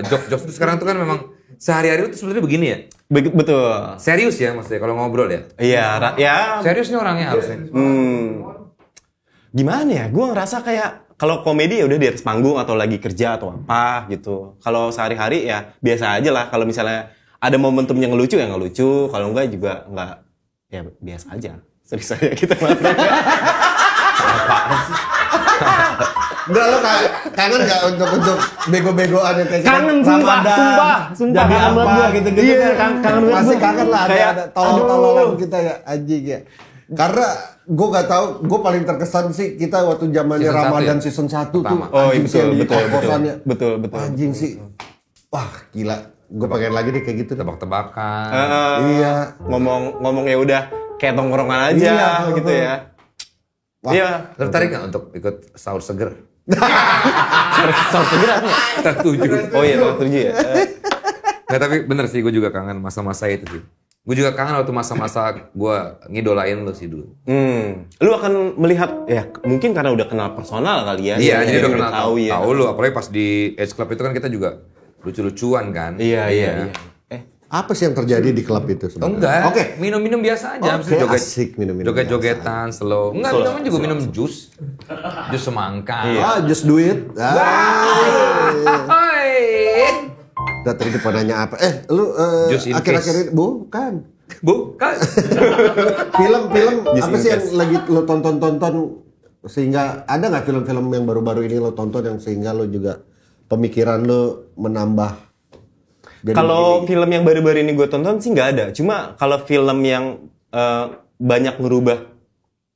jokes itu sekarang tuh kan memang sehari-hari itu sebenarnya begini ya. Betul. Serius ya maksudnya kalau ngobrol ya. Iya, ya. Serius nih orangnya harusnya. Gimana ya? Gue ngerasa kayak kalau komedi ya udah di atas panggung atau lagi kerja atau apa gitu. Kalau sehari-hari ya biasa aja lah. Kalau misalnya ada momentum yang ngelucu ya ngelucu. Kalau enggak juga enggak, ya biasa aja. Serius aja kita malah. Enggak, lo kangen nggak untuk bego-begoan yang kayak Kangen, sumpah. jadi Kangen apa banget gua. gitu-gitu Iya, kan? kangen banget Masih gua. kangen lah Kayak, ada tolol-tololan kita ya anjing ya. Karena gue nggak tahu, gue paling terkesan sih kita waktu zamannya Season Ramadan 1 ya? season 1 tuh. Pertama. Oh iya anjing sih yang di kos-kosannya. betul. Anjing sih. Wah gila, gue pengen lagi deh kayak gitu. Tebak-tebakan. Iya. Ngomong ya udah kayak tongkrongan aja Iya, gitu ya. Wah. Iya. Tertarik nggak untuk ikut sahur seger? Sahur segera apa ya? Tertuju. Oh iya, tertuju ya. Nggak, tapi bener sih gue juga kangen masa-masa itu sih. Gue juga kangen waktu masa-masa gue ngidolain lo sih dulu. Lu akan melihat ya mungkin karena udah kenal personal kali ya. Iya, jadi udah kenal tahu ya. Tahu lo, apalagi pas di Edge Club itu kan kita juga lucu-lucuan kan. Iya. Apa sih yang terjadi di klub itu Oh, sebenarnya? enggak. Oke. Minum-minum biasa aja. Oke, Habis asik minum-minum Joget-jogetan, slow. Enggak, minum juga minum jus. Jus semangka. Ah, just do it. Hai. Udah tadi depan nanya apa? Lu Just in akhir-akhir case. ini bukan. Bukan. Film Just apa in sih yang case. lagi lo tonton sehingga ada nggak film-film yang baru-baru ini lo tonton yang sehingga lo juga pemikiran lo menambah? Jadi Kalau begini. film yang baru-baru ini gue tonton sih nggak ada. Cuma kalau film yang banyak ngerubah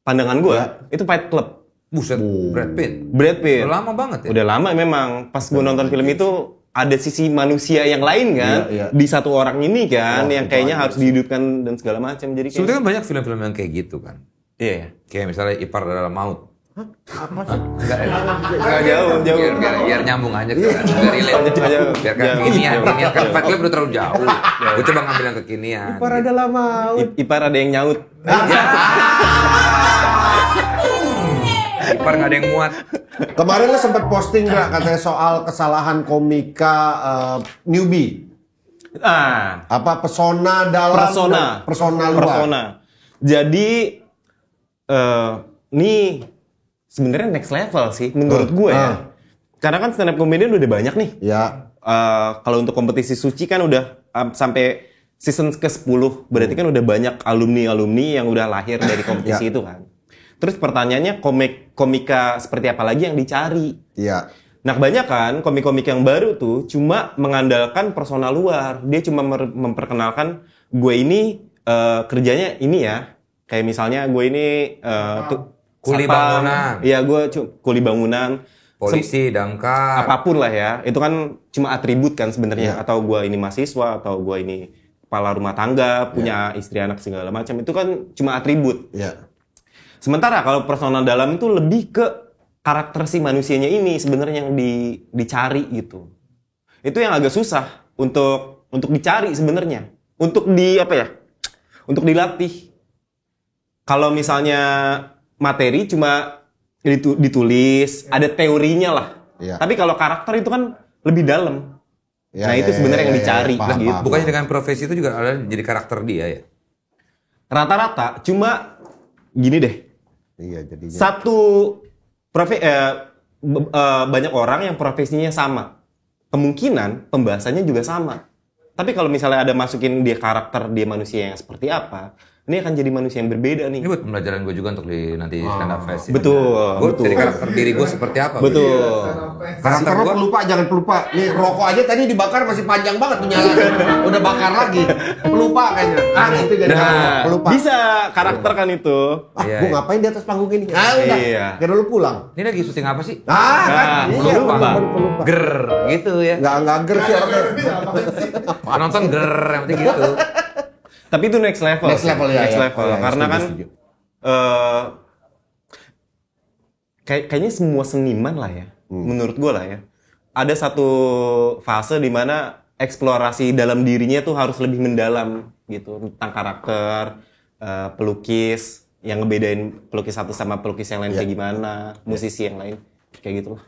pandangan gue, itu Fight Club. Buset, Brad Pitt. Brad Pitt. Udah lama banget ya? Udah lama memang. Pas gue nonton film itu ada sisi manusia yang lain kan Iya. di satu orang ini kan Wah, yang itu kayaknya ada harus dihidupkan dan segala macam. Jadi kayak Sebetulnya kan banyak film-film yang kayak gitu kan. iya ya. Kayak misalnya Ipar Adalah Maut. Nggak jauh. Biar nyambung aja kan. Biar relate. Jauh. Biar kekinian. Kan Fight Club udah terlalu jauh. Gue coba ngambil yang kekinian. Ipar Adalah Maut. Ipar ada yang nyaut. Ipar nggak ada yang muat. Kemarin lo sempat posting nggak katanya soal kesalahan komika newbie? Apa pesona dalam persona luar? Persona. Jadi ini sebenarnya next level sih menurut gue ya. Karena kan stand up comedian udah banyak nih. Ya. Kalau untuk kompetisi suci kan udah sampai season ke-10. Berarti kan udah banyak alumni-alumni yang udah lahir dari kompetisi itu kan. Terus pertanyaannya komika seperti apa lagi yang dicari? Iya. Nah kebanyakan komik-komik yang baru tuh cuma mengandalkan persona luar. Dia cuma memperkenalkan gue ini kerjanya ini ya. Kayak misalnya gue ini Kuli satpam. bangunan. Iya, gue kuli bangunan. Polisi, damkar. Apapun lah ya. Itu kan cuma atribut kan sebenarnya. Atau gue ini mahasiswa, atau gue ini kepala rumah tangga, punya istri anak segala macam. Itu kan cuma atribut. Iya. Sementara kalau personal dalam itu lebih ke karakter si manusianya ini sebenarnya yang dicari gitu. Itu yang agak susah untuk dicari sebenarnya. Untuk untuk dilatih. Kalau misalnya materi cuma ditulis, ada teorinya lah. Iya. Tapi kalau karakter itu kan lebih dalam. Ya, nah itu sebenarnya yang dicari. Paham, gitu. paham. Bukannya dengan profesi itu juga ada jadi karakter dia ya? Rata-rata cuma gini deh. Iya, jadinya. Banyak orang yang profesinya sama. Kemungkinan pembahasannya juga sama. Tapi kalau misalnya ada masukin dia karakter dia manusia yang seperti apa, ini akan jadi manusia yang berbeda nih. Ini buat pembelajaran gue juga untuk nanti stand up fest. Betul. Gue jadi karakter diri gue seperti apa? Betul. Karakter Karena gue pelupa, jangan pelupa. Nih rokok aja tadi dibakar masih panjang banget tuh nyala. Udah bakar lagi. Pelupa kayaknya. Itu jadi pelupa. Bisa karakter kan itu. Iya, Gue iya. ngapain di atas panggung ini? Udah. Iya. Kira lu pulang. Ini lagi syuting apa sih? Kan? Iya, pelupa. pelupa. Ger gitu ya. Nggak ger sih orangnya. Nonton ger yang penting gitu. Tapi itu next level. Next level, ya, Next ya. level. Oh, ya, Karena setuju, kan setuju. kayaknya semua seniman lah ya. Menurut gue lah ya. Ada satu fase di mana eksplorasi dalam dirinya tuh harus lebih mendalam gitu tentang karakter, pelukis yang ngebedain pelukis satu sama pelukis yang lain kayak gimana, musisi yang lain kayak gitu lah.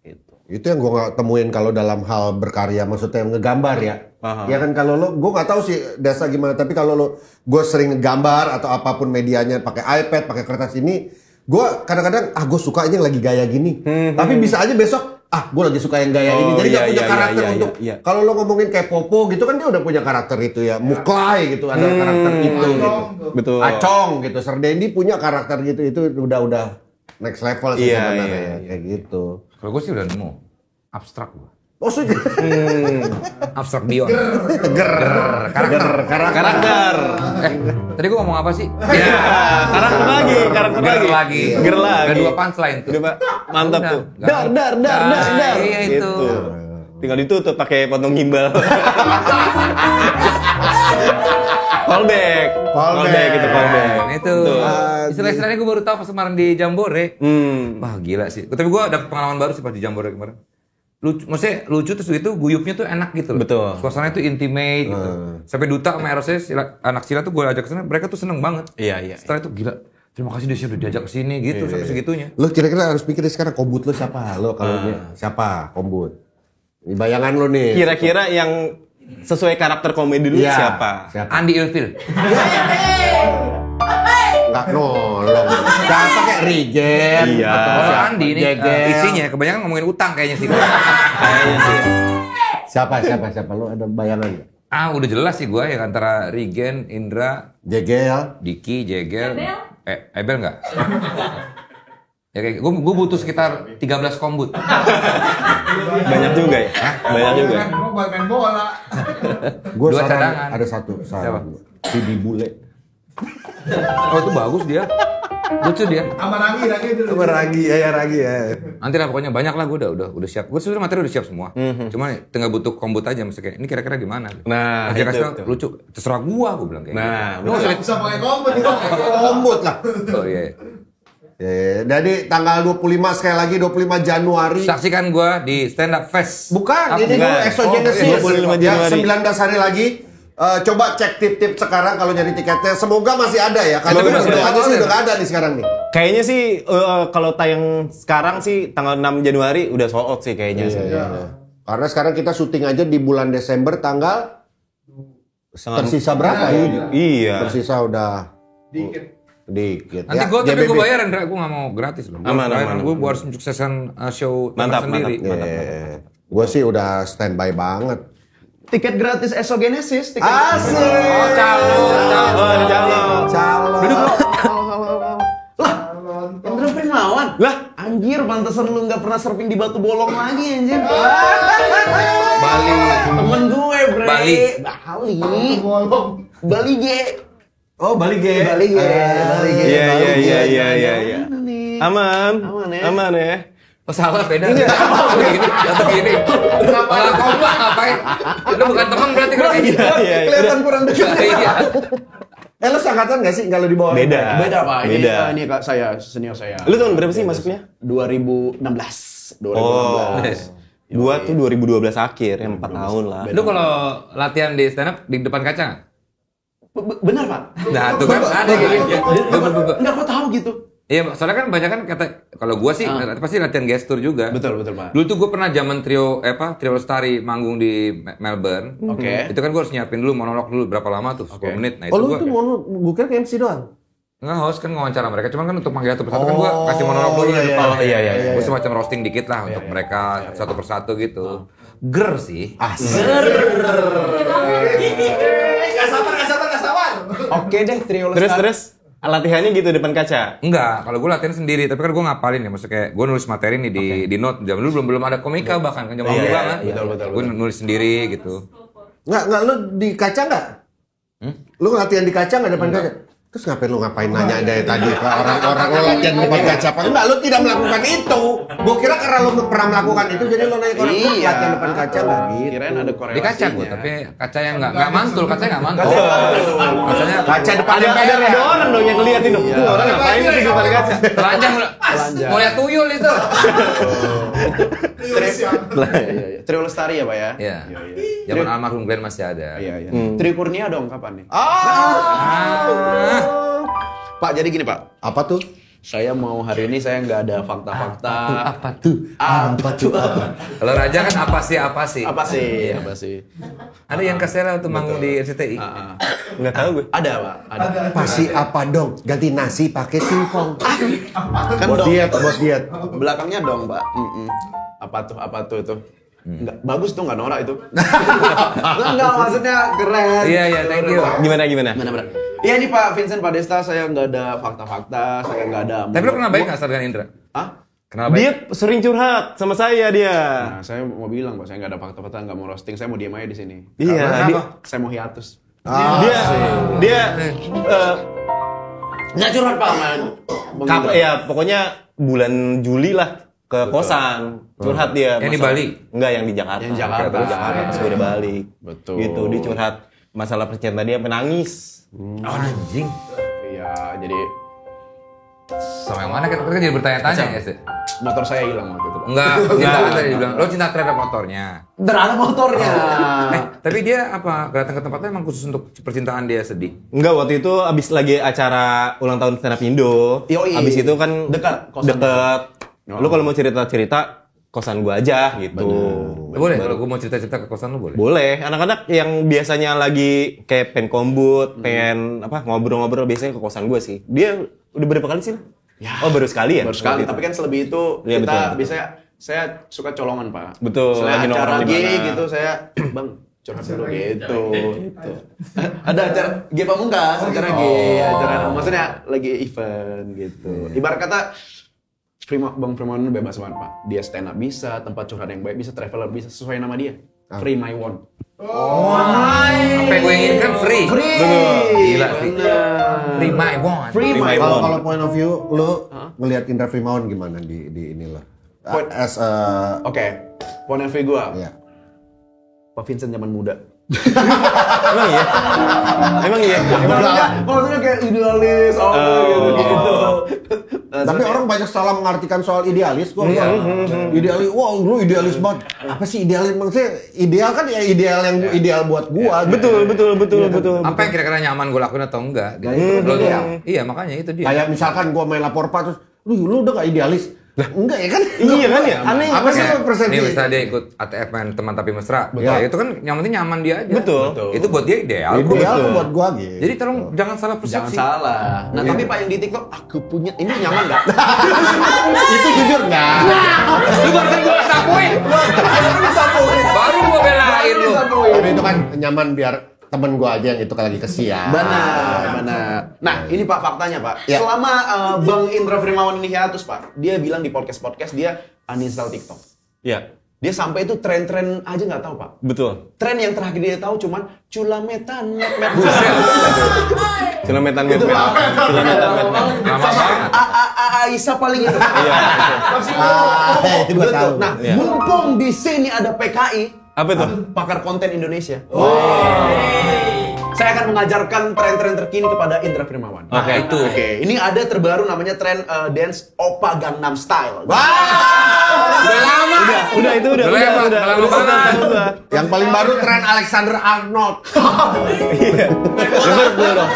Gitu. Itu yang gue nggak temuin kalau dalam hal berkarya, maksudnya ngegambar ya. Aha. Ya kan kalau lo, gue nggak tahu sih Desa gimana, tapi kalau lo, gue sering gambar atau apapun medianya, pakai iPad, pakai kertas ini, gue kadang-kadang gue suka aja yang lagi gaya gini. Tapi bisa aja besok gue lagi suka yang gaya ini. Jadi nggak punya karakter untuk. Kalau lo ngomongin kayak Popo gitu kan dia udah punya karakter itu ya, Muklai gitu, ada karakter itu gitu. Betul. Acong gitu, Serdendi punya karakter gitu, itu udah next level sih Iya, sebenarnya iya, kayak gitu. Kalau gue sih udah nemu abstrak gue. Oh sudah. Abstrak Beyond. Karakter. Tadi gue ngomong apa sih? Ya, karakter lagi. Ger lagi. Ada 2 punchline tuh. Udah, Pak. Mantap Udah. tuh. Dar. Iya itu. Gitu. Tinggal ditutup pakai potong gimbal. Callback gitu, callback. Nah, itu. Istilah-istilahnya gue baru tahu pas kemarin di Jambore. Wah gila sih. Tapi gue ada pengalaman baru sih pas di Jambore kemarin. Maksudnya lucu terus gitu, guyupnya tuh enak gitu loh. Betul. Suasananya tuh intimate gitu. Sampai Duta sama Erosnya, anak Cila tuh gue ajak ke sana, mereka tuh seneng banget. Iya. Setelah itu gila. Terima kasih Desi udah diajak ke sini gitu sampai segitunya. Lo kira-kira harus pikirin sekarang kombut lo siapa? Lo kalau siapa kombut? Ini bayangan lo nih. Kira-kira yang sesuai karakter komedi dulu Iya. siapa? Andi Ilfil. Nggak nolong. Siapa kayak Rigen? Iya. Atau Kalau siapa? Andi nih Jegel. isinya kebanyakan ngomongin utang kayaknya sih. Kayaknya sih. Siapa? Lo ada bayangan nggak? Udah jelas sih gue ya antara Rigen, Indra, Jegel. Diki, Jegel, Ebel nggak? Ya kayak gue butuh sekitar 13 kombut. Banyak juga ya? Banyak juga. Buat main bola. Gue Dua cadangan. ada satu Siapa? saran. Sidi Bule. Oh itu bagus dia. Lucu dia. Sama Ragi dulu. Ragi ya. Nanti lah pokoknya banyak lah gue udah siap. Gue sebenarnya materi udah siap semua. Cuma tinggal butuh kombut aja maksudnya kayak ini kira-kira gimana. Nah, Dia kasih itu, tau, betul. lucu. Terserah gua bilang kayak Nah, gitu. Lu Bisa pakai kompet itu. Kombut lah. Oh iya. Jadi tanggal 25 sekali lagi 25 Januari. Saksikan gua di Stand Up Fest. Bukan, ini bukan. dulu Exogenesis. Oh, 25 Ya, Januari. 19 hari lagi. Coba cek tip-tip sekarang kalau nyari tiketnya. Semoga masih ada ya. Karena Semoga masih doanya ada. sih udah nggak ada nih sekarang nih. Kayaknya sih kalau tayang sekarang sih tanggal 6 Januari udah sold out sih kayaknya. sih. Karena sekarang kita syuting aja di bulan Desember tanggal tersisa berapa ya? Iya. Tersisa udah Dikit. dikit. Nanti gua tapi gua bayarin, Dra. Gua nggak mau gratis loh. Aman. Gua harus mensukseskan show Mantap, sendiri. Gue sih udah standby banget. Tiket gratis Exogenesis. Asik. Oh, calon. Indra Prihawan. Lah, Anjir, pantesan lu nggak pernah surfing di Batu Bolong lagi anjir. Bali. Temen gue, bre. Bali. Bali. Bali, G. Oh, Bali G. Bali G. Iya. Aman ya. Oh salah beda. Begini atau gini. Malah kompak ngapain? Lu bukan teman berarti kalau kayak gitu. Iya. Kelihatan kurang dekat. Iya. Lu seangkatan nggak sih kalau di bawah? Beda. Beda, Pak. Beda. Ini Kak saya, senior saya. Lu tahun berapa sih masuknya? 2016. Oh. Gua tuh 2012 akhir, yang 4 tahun lah. Lu kalau latihan di stand up di depan kaca nggak? Benar, Pak. Nah, tuh kan ada kayak gitu. Enggak, kok tahu gitu. Iya, soalnya kan banyak kan kata kalau gua sih pasti latihan gestur juga. Betul, Pak. Dulu tuh gue pernah zaman trio Lestari manggung di Melbourne. Oke. Itu kan gue harus nyiapin dulu monolog dulu berapa lama tuh? 10 menit. Nah, Oh, lu gua itu gue kira kayak MC doang. nggak host kan wawancara mereka, cuman kan untuk manggil satu persatu kan gue kasih monolog dulu di depan. iya. Gue semacam roasting dikit lah untuk mereka satu persatu gitu. Ger sih. Oke deh, trio Terus latihannya gitu depan kaca. Enggak, kalau gue latihan sendiri, tapi kan gue ngapalin ya, maksudnya kayak gue nulis materi nih di note. Zaman dulu belum ada komika bahkan kan zaman dulu banget. betul. Gue nulis sendiri gitu. Nggak, lu di kaca nggak? Lu latihan di kaca nggak depan kaca? Terus ngapain nanya dari tadi ke orang-orang lo latihan depan kaca apa? Enggak, lu tidak melakukan itu. Gua kira karena lu pernah melakukan itu, jadi lu nanya ke orang, lu latihan depan kaca nggak gitu. Kirain ada korelasinya. Di kaca gue, tapi kaca yang nggak mantul, kacanya nggak mantul. Maksudnya Kaca depan Ada orang dong yang ngeliatin dong. Itu orang ngapain sih di depan kaca? telanjang mau lihat tuyul itu. Iya. Trio Lestari ya, Pak ya? Iya. Zaman almarhum Glenn masih ada. Iya. Trio Kurnia dong kapan nih? Pak, jadi gini, Pak. Apa tuh? Saya mau hari ini saya nggak ada fakta-fakta. Apa tuh? Kalau Raja kan apa sih? Apa sih? Ada yang kesel untuk manggung di RCTI. Enggak tahu gue. Ada, Pak. Ada. Pasti apa dong? Ganti nasi pakai singkong. Kan Buat dong. diet. Belakangnya dong, Pak. Apa tuh itu? Enggak bagus tuh, nggak norak itu. Enggak, maksudnya keren. Iya, thank you. Gimana? Benar. Iya nih Pak Vincent Padesta, saya nggak ada fakta-fakta, saya nggak ada. Tapi lo kenal baik nggak dengan Indra? Hah? Kenal baik? Dia sering curhat sama saya dia. Nah, saya mau bilang Pak, saya nggak ada fakta-fakta, nggak mau roasting, saya mau diam aja di sini. Iya, Saya mau hiatus. dia Nggak curhat Pak, man. ya pokoknya bulan Juli lah ke kosan curhat dia. Yang di masalah- Bali? Enggak, yang di Jakarta. Yang Jakarta. Baru Jakarta pas gue udah balik. Betul. Gitu, dia curhat masalah percintaan dia menangis. Anjing. Iya, jadi Sama yang mana? Kita jadi bertanya-tanya ya sih. motor saya hilang waktu itu Pak. Enggak, cintaan tadi dibilang. Lo cinta terhadap motornya. Ternyata motornya. Tapi dia apa? Datang ke tempatnya emang khusus untuk percintaan dia sedih. Enggak, waktu itu abis lagi acara ulang tahun stand up Indo. Yoi. Abis itu kan Dekat kosan. deket. Lu kalau mau cerita-cerita kosan gua aja gitu. Boleh, kalau gue mau cerita-cerita ke kosan lo boleh. Boleh. Anak-anak yang biasanya lagi kayak pengen kombut, pengen ngobrol-ngobrol biasanya ke kosan gua sih. Dia udah berapa kali sih? Ya. Oh, baru sekali ya? Baru sekali, Waktu tapi itu. kan selebih itu Iya, kita betul. biasanya saya suka colongan Pak. Betul, Saya lagi acara nongkrong di G mana. gitu saya Bang curhat dulu gitu. Ada acara G Pamungkas, acara G, acara maksudnya lagi event gitu. Ibarat kata Bang Primawan bebas banget Pak. Dia stand up bisa, tempat curhat yang baik bisa, traveler bisa sesuai nama dia. Free My One. Apa yang gue inginkan free. Gila sih. Free my one. Free My Kalau One. kalau point of view lu ngelihat Indra Frimawan gimana di ini lo? Point- As Oke, point of view gua. ya. Pak Vincent zaman muda. Emang iya? Emang iya? Maksudnya kayak idealis, gitu. Tapi orang banyak salah mengartikan soal idealis kok. Idealis, wah lu idealis banget. Apa sih idealis? Maksudnya ideal kan ya ideal yang ideal buat gua. Betul. Apa yang kira-kira nyaman gue lakuin atau enggak? Gitu. Iya, makanya itu dia. Kayak misalkan gua main lapor pak terus lu udah gak idealis? Lah enggak ya kan? Iya kan ya? Aneh. Apa sih lu persepsi? Nih misalnya dia ikut ATF main teman tapi mesra. Betul. Ya, itu kan yang penting nyaman dia aja. Betul. Itu buat dia ideal. Ideal tuh buat gua gitu. Jadi tolong jangan salah Jangan persepsi. salah. Nah, tapi Pak yang di TikTok, aku punya, ini nyaman nggak? itu jujur enggak? Lu barusan gue sapuin. Baru gue belain lu. Tapi itu kan nyaman biar temen gua aja yang itu lagi kesian. Benar. Nah, ini Pak faktanya Pak. Ya. Selama Bang Indra Frimawan ini hiatus Pak, dia bilang di podcast dia uninstall TikTok. Iya. Dia sampai itu tren-tren aja nggak tahu Pak. Betul. Tren yang terakhir dia tahu cuman culametan met. Cilametan met. Cilametan met. Lama banget. Aisyah paling itu. Iya. Itu gua tahu. Nah, mumpung di sini ada PKI, Apa itu? pakar konten Indonesia. Saya akan mengajarkan tren-tren terkini kepada Indra Firmawan. Oke, itu. Oke, ini ada terbaru namanya tren dance Oppa Gangnam Style. Udah itu udah Lama banget. Yang paling baru tren Alexander Arnold. Liverpool dong.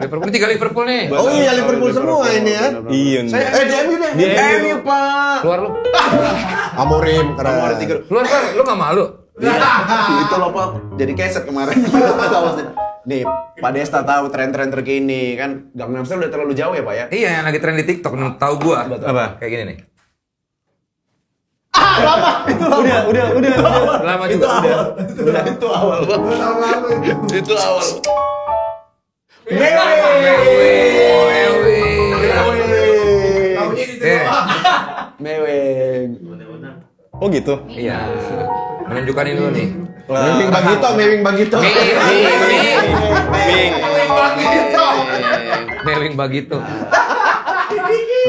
Liverpool 3 Liverpool nih. Oh iya Liverpool semua ini ya. Iya. Di MU deh. Di MU Pak. Keluar lu. Amorim keren. Keluar, lu nggak malu? Itu loh Pak, jadi keset kemarin. Nih, Pak Desta tahu tren-tren terkini kan Gangnam Style udah terlalu jauh ya Pak ya? Iya, yang lagi tren di TikTok, tahu gua. Apa? Kayak gini nih. Udah. Lama juga. Itu awal Pak. Itu awal. Meweng. Oh gitu. Iya. Menunjukkan ini dulu nih. Mewing Bagito. Mewing Bagito.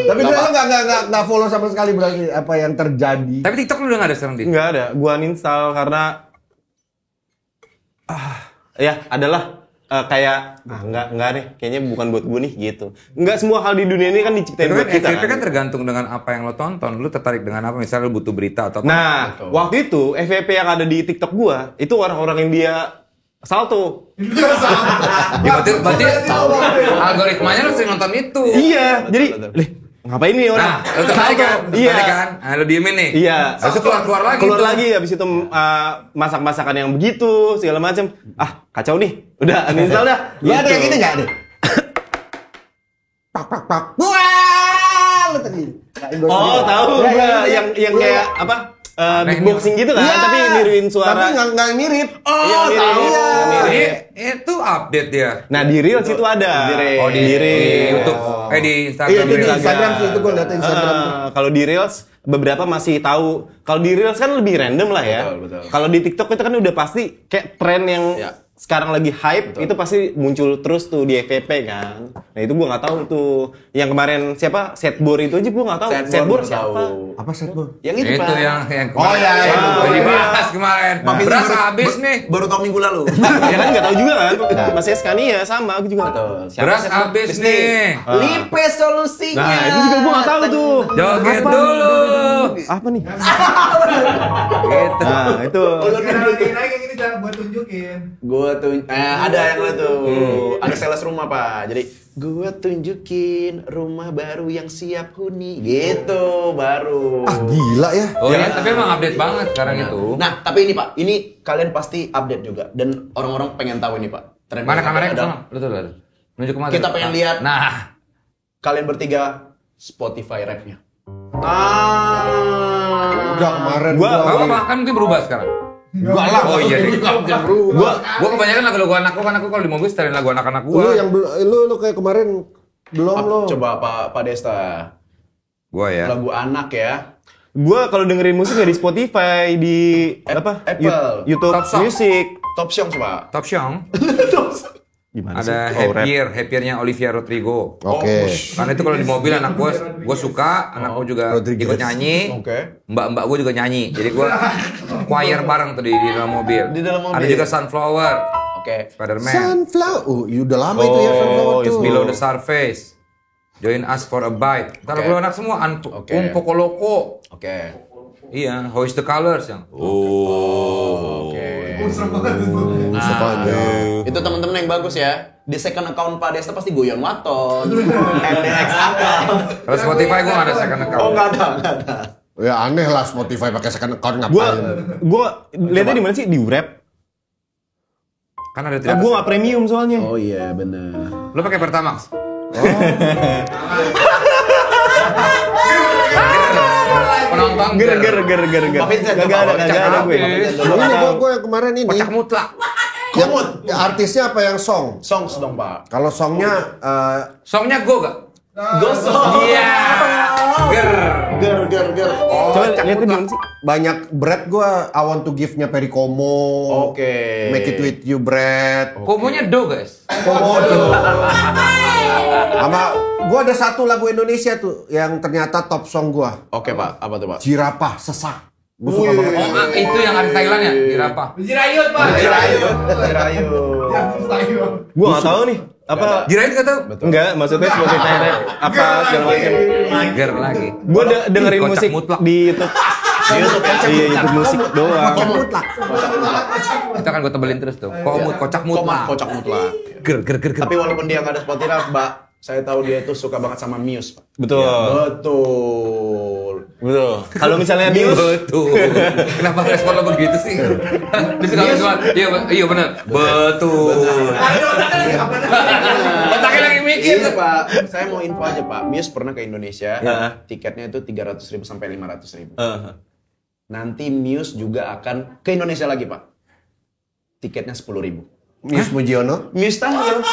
Tapi lu nggak follow sama sekali berarti apa yang terjadi. Tapi TikTok lu udah nggak ada sekarang di? Enggak ada. Gua uninstall karena ya adalah enggak deh. Kayaknya bukan buat gue nih gitu. Enggak semua hal di dunia ini kan diciptain buat kita. FYP kan tergantung dengan apa yang lo tonton. Lu tertarik dengan apa? Misalnya lu butuh berita atau apa? Nah, waktu itu FYP yang ada di TikTok gua itu orang-orang yang dia salto. Ya, berarti algoritmanya lu sering nonton itu. Iya, jadi ngapain nih orang? Nah, lu tertarik kan? Iya. Tertarik kan? Nah, lu diemin nih. Iya. Habis itu keluar lagi. Keluar tuh. lagi habis itu masak-masakan yang begitu segala macam. Kacau nih. Udah uninstall dah. Lu ada yang ini nggak deh? Pak. Wah, lu tadi. Oh, tahu gua yang kayak apa? Beatboxing gitu kan, tapi niruin suara. Tapi nggak mirip. Oh, tahu. Ini itu update dia. Nah, di Reels itu ada. Oh, di YouTube. Di Instagram. Iya, itu di Instagram sih itu gua lihat Instagram. Kalau di Reels beberapa masih tahu. Kalau di Reels kan lebih random lah ya. Betul. Kalau di TikTok itu kan udah pasti kayak tren yang sekarang lagi hype, itu pasti muncul terus tuh di FYP kan. Nah itu gua nggak tahu tuh. Yang kemarin siapa? Setbor itu aja gua nggak tahu. Setbor siapa? Apa setbor? Yang itu Itu Pak. yang Oh iya, kemarin. itu. Udah dibahas kemarin. Beras habis nih. Baru tahun minggu lalu. Ya kan nggak tahu juga kan. Masih Scania sama aku juga nggak tahu. Siapa Beras Setbor? habis nih. Lipe solusinya. Nah itu juga gua nggak tahu tuh. Joget Apa? dulu. Apa nih? Gitu. Nah itu. Lagi ini cara buat tunjukin. Gua ada yang lain tuh. Ada sales rumah Pak. Jadi gua tunjukin rumah baru yang siap huni. Gitu baru. Gila ya. Oh iya, tapi emang update banget sekarang itu. Nah, tapi ini Pak, ini kalian pasti update juga dan orang-orang pengen tahu ini Pak. Tren Mana yang kameranya ada. sana? Lu tuh. Nunjuk kemana? Kita pengen lihat. Nah, Kalian bertiga Spotify rap-nya. Nah, Udah kemarin Gua- enggak apa-apa, kan mungkin berubah sekarang. Enggak lah. Oh iya, deh. Gua Gua kebanyakan lagu-lagu anakku kan aku kalau di mobil setelin lagu anak-anak gua. lu kayak kemarin belum lo. coba Pak Desta. Gua ya. Lagu anak ya. Gua kalau dengerin musik nggak di Spotify, di apa? Apple. YouTube Top Song. Music. Top Song coba. Top Song. Gimana Ada sih? Rap. Happier-nya Olivia Rodrigo. Oke. Karena itu kalau di mobil anak gua suka, anak gua juga Rodriguez. ikut nyanyi. Oke. Mbak-mbak gua juga nyanyi. Jadi gua choir bareng tuh di dalam mobil. Di dalam mobil. Ada juga Sunflower, Oke. Spider-Man, Sunflower. Udah lama itu ya Sunflower Oh, tuh. Below the Surface, Join Us for a Bite. Ntar lagu anak semua, Oke. Poco Loco. Oke. Iya, Hoist the Colors yang. Oke. Sukanya. Itu teman-teman yang bagus ya. Di second account Pak Desta pasti Goyon Waton. NDX account. Kalau Spotify gua nggak ada second account. Oh, enggak ada. Ya aneh lah Spotify pakai second account Gua ngapain? lihatnya di mana sih? Di wrap. Kan ada tidak. Gua nggak premium soalnya. Oh iya, benar. Lu pakai Pertamax? Penonton Ger. Pak Vincent, Gak ada gue. Ini gua yang kemarin ini. Kocak mutlak. Yang artisnya apa yang song? Songs dong, Pak. Kalau songnya Songnya go gak? Gosok. Iya. Ger. Coba lihat tuh gimana sih? Banyak bread gua I want to give-nya Pericomo. Oke. Make it with you bread. Komonya do guys. Komodo. Sama gua ada satu lagu Indonesia tuh yang ternyata top song gua. Oke, Pak. Apa tuh, Pak? Jirapah sesak. Gua suka banget. Oh, itu yang artis Thailand ya? Dirapa. Jirayut, Pak. Rayu. Gua nggak tahu nih. Apa? Jirayut nggak tahu? Enggak, maksudnya Spotify rap apa segala macam. Ger lagi. Gua dengerin Kocak musik mutlak. di YouTube. Di YouTube kan? Iya, YouTube musik doang. Mutlak. Itu kan gue tebelin terus tuh. Komut, kocak mutlak. Kocak mutlak. Ger. Tapi walaupun dia nggak ada Spotify, Mbak, saya tahu dia itu suka banget sama Muse, Pak. Betul. Betul. Betul. Kalau misalnya Muse, Betul. Kenapa respon lo begitu sih? Dia suka jual. Iya benar. Betul. Otaknya lagi mikir. Iya, Pak. Saya mau info aja, Pak. Muse pernah ke Indonesia. Heeh. Tiketnya itu 300.000 sampai 500.000. Nanti Muse juga akan ke Indonesia lagi, Pak. Tiketnya 10.000. Miss Mujiono. Muse Tahil.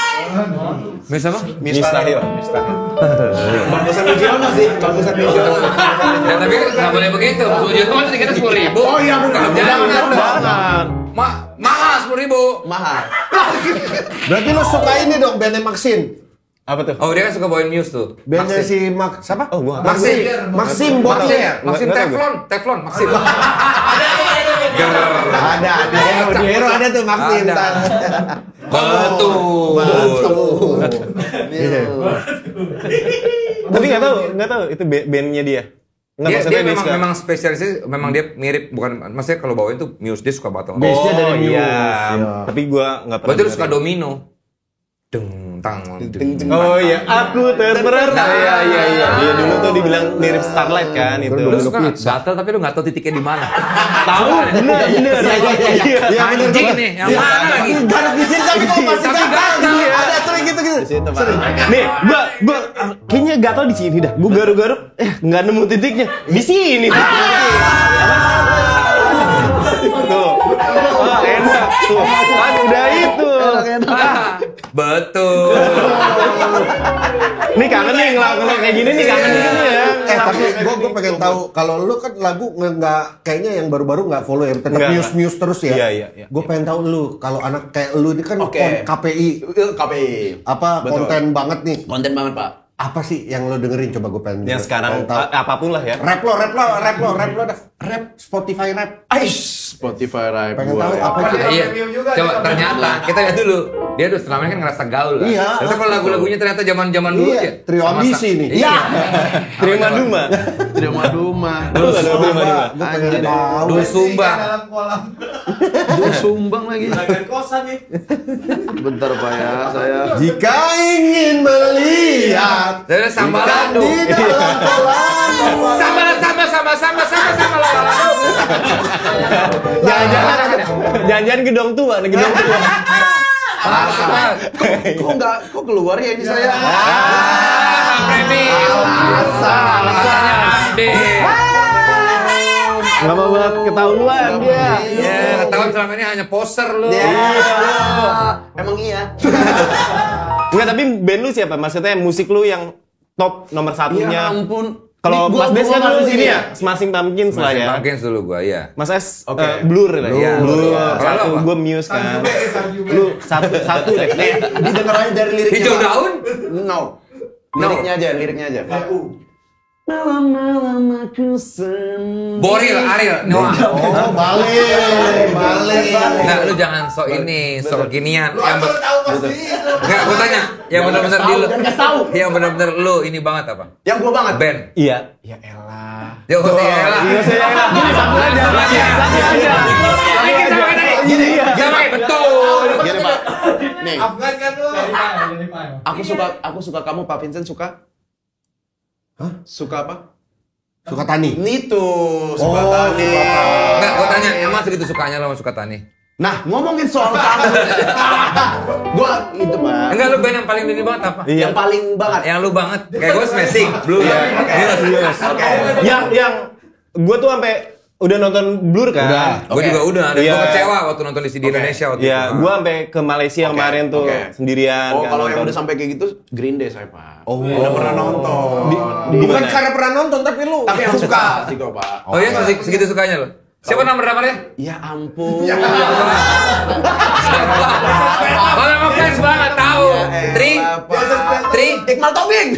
Mis apa? Muse Tahil. Bagusan Mujiono sih. Bagusan Mujiono. Ya tapi nggak boleh begitu. Sujud kan tiketnya 10.000. Oh iya benar. jangan. Mahal 10.000. Mahal. Berarti lu suka ini dong bandnya Maxim. Apa tuh? Oh dia kan suka bawain Muse tuh. Bandnya si siapa? Oh, gua nggak tahu. Maxim Maxim Botnya. ya? Maxim Nggak tahu gue. Teflon, Maxim. Ada di Hero ada tuh Maxim. Ada. Betul. Tapi nggak tahu itu bandnya dia. Nggak, Dia maksudnya memang spesialisnya memang dia mirip bukan maksudnya kalau bawain tuh Muse dia suka banget. Base-nya dari Muse, iya. ya. Tapi gua nggak pernah. Berarti lu suka dengerin. Domino. Deng. Oh iya, aku terpercaya. Iya dulu tuh dibilang mirip Starlight kan itu. Lu suka gatel tapi lu nggak tahu titiknya di mana. Tahu, bener. Iya bener Anjing banget. nih, yang mana lagi? Garuk di sini tapi kok masih Tapi gatal. gatal. Ada sering gitu. Di situ, Pak. Nih, gua kayaknya gatal di sini dah. Gua garuk-garuk, nggak nemu titiknya. Di sini titiknya. Tuh. Wah, enak tuh. Kan udah itu. Betul. Nih kangen nih ngelakuin kayak gini nih kangen nih ya. Tapi gue pengen tahu kalau lu kan lagu nggak kayaknya yang baru-baru nggak follow ya, tetap Nggak. Muse terus ya. Iya. Gue pengen tahu lu kalau anak kayak lu ini kan Oke. KPI KPI. apa Betul. konten banget nih. Konten banget, Pak. Apa sih yang lo dengerin coba gue pengen. Yang sekarang pengen tahu. apapun lah ya. Rap lo dah. Rap Spotify rap. Aish, Spotify Rap. Pengen tahu apa sih? Iya. Coba ternyata kita lihat dulu. Dia udah selama ini kan ngerasa gaul kan. Iya. Ternyata kalau lagu-lagunya ternyata zaman-zaman dulu Iya, ya. Trio Ambisi nih. Iya. Terima Duma. Terima Duma. Gue pengen tahu. Dul Sumbang. Dalam kolam. Dul Sumbang lagi. Lagan kosan nih. Bentar, Pak ya. Saya Jika ingin melihat Saya sambal lado. di dalam kolam. Sama. Jangan-jangan gedong tua, gedong tua. kok keluar ya ini saya? Alasannya Ade. Gak mau banget ketahuan dia. Ya, ketahuan selama ini hanya poser lu. Emang iya. Enggak, tapi band lu siapa? Maksudnya musik lu yang top nomor satunya. Ya ampun. Kalau Nih, Mas Des kan gua dulu harus ini ini ya, Smashing Pumpkins lah ya. Mungkin dulu gua, iya. Mas S, Oke. Blur lah ya. Blur. Blur. Iya. Satu, Kalau apa? gue Muse kan. Sanjube. Lu satu deh. Didengar aja dari liriknya. Hijau Pak. daun? No. Liriknya aja. Malam-malam aku sendiri. Boril, Ariel, Noah. Oh, balik. Nah, lu jangan sok ini, sok kekinian. Lu baru tahu pasti itu. Enggak, gua tanya. Yang benar-benar di lu. Jangan kasih tahu. Yang benar-benar lu ini banget apa? Yang gua banget. Band. Iya. Ya elah. Yuk, kok saya lah. Iya, saya satu aja. Gini, Betul. Gini, Pak. Nih, Afgan kan lu. aku suka kamu, Pak Vincent suka? Hah? Suka apa? Suka Tani. Itu, suka Oh, Tani. Enggak, gua tanya, emang segitu sukanya lo sama suka Tani? Nah, ngomongin soal kamu. Gua itu, Pak. Enggak, lu band yang paling ini banget apa? Yang paling banget. Yang lu banget. Kayak gue Smashing, Blue. Oke. Yang gue tuh sampai Udah nonton Blur kan? Gue juga udah, dan gue Iya. kecewa waktu nonton di Indonesia waktu Iya, itu. gue sampai ke Malaysia kemarin tuh sendirian. Oh, kan, kalau yang nonton. udah sampai kayak gitu Green Day saya, Pak. Oh, udah pernah nonton. Bukan karena pernah nonton tapi lu Tapi yang suka. suka sih kok, Pak. Oh ya, segitu sukanya lo. Siapa namanya? Ya ampun. Oh, nama fans banget tahu. Tri. Iqbal Tobing.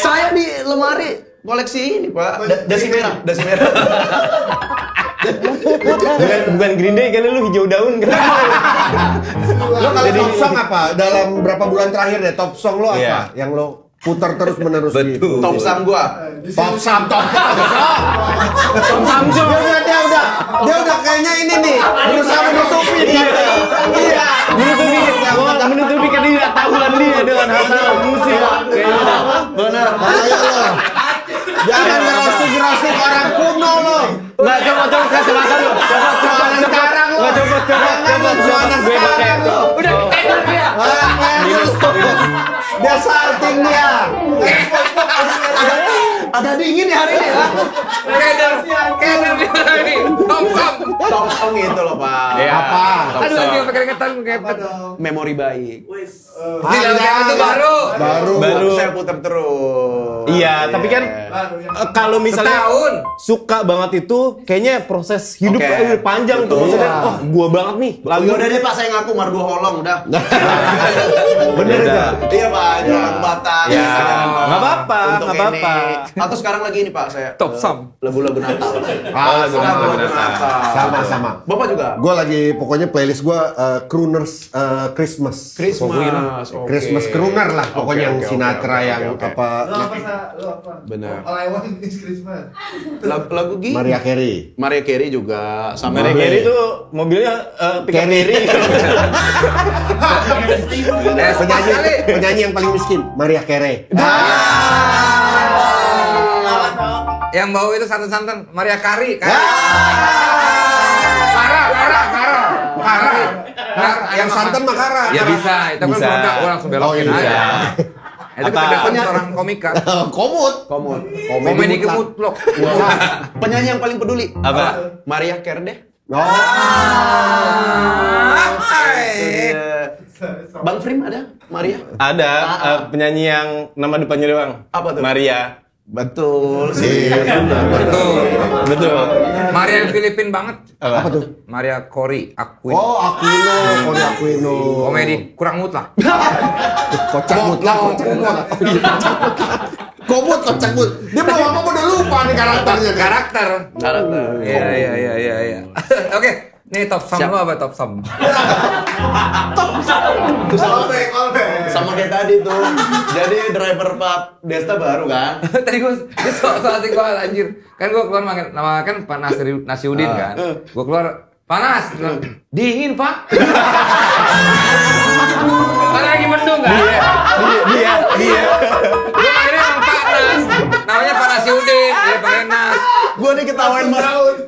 Saya di lemari koleksi ini, Pak. Dasi merah. bukan Green Day kali lu hijau daun kan? Lo kalau top song apa? Dalam berapa bulan terakhir deh top song lo apa? Iya. Yang lo putar terus menerus Betul. gitu. Top Sam gua. Top Samsung. Dia udah kayaknya ini nih berusaha menutupi dia. Iya. menutupi ketidaktahuan dia dengan hal-hal musik. Kayaknya. Benar. Ayo lo. Jangan ngerasuk orang kuno lo. Nggak, coba kasih makan lu. Coba sekarang lo. Coba Gue pakai lo. Udah enak dia. Dia salting dia. Ada dingin ya hari ini ya. Keder dia ini. Top song itu loh, Pak. Apa? Aduh, lagi pakai keringetan kayak Memori baik. itu baru. Baru. Saya putar terus. Iya, tapi kan kalau misalnya Setahun. suka banget itu kayaknya proses hidup Oke. panjang tuh. Betul. Maksudnya, oh gua banget nih. Lagu udah deh Pak, saya ngaku Margo Holong udah. Bener gak? Iya Pak, jangan batas. Ya, nggak apa-apa, Untuk nggak apa-apa. ini. Atau sekarang lagi ini Pak, saya Top Sam. lagu-lagu Natal. lagu-lagu Natal. Sama-sama. Bapak juga? Gue lagi pokoknya playlist gue crooners Christmas. Christmas. Oke. Christmas crooner lah pokoknya yang Oke, Sinatra oke, yang oke. apa Lo apa sa? Lo apa? Benar. All I want is Christmas. Lagu gini. Mariah Carey. Mariah Carey juga sama Mariah Carey itu mobilnya pickup Carey. Penyanyi yang paling miskin, Mariah Carey. Yang bau itu santan-santan Maria Kari. Kara. Yang santan Makara. Ya bisa, itu kan Bisa. produk gue langsung belokin Oh, iya. aja. Itu Apa? kecerdasan seorang komika. Komut. Komedi kemutlok. Penyanyi yang paling peduli. Apa? Mariah Carey. Oh. Bang Frim ada? Maria? Ada penyanyi yang nama depannya doang. Apa tuh? Maria. Betul Betul. Maria yang Filipin banget. Apa tuh? Maria Cori Aquin. Oh, Aquino, Cori Aquino. Komedi kurang mutlak. Kocak mutlak. Komut kocak mut. Dia mau apa udah lupa nih karakternya. Karakter. Karakter. Iya. Oke, nih top sum lo apa top sum? Sama kayak tadi tuh. Jadi driver Pak Desta baru kan? Tadi gue soal asik banget anjir. Kan gue keluar nama kan Pak Nasiudin kan. Gue keluar panas, bilang, dingin Pak. Karena lagi mendung kan. Dia. Gue akhirnya emang panas. Namanya Pak Nasiudin, dia pakai nas. Gua nih ketawain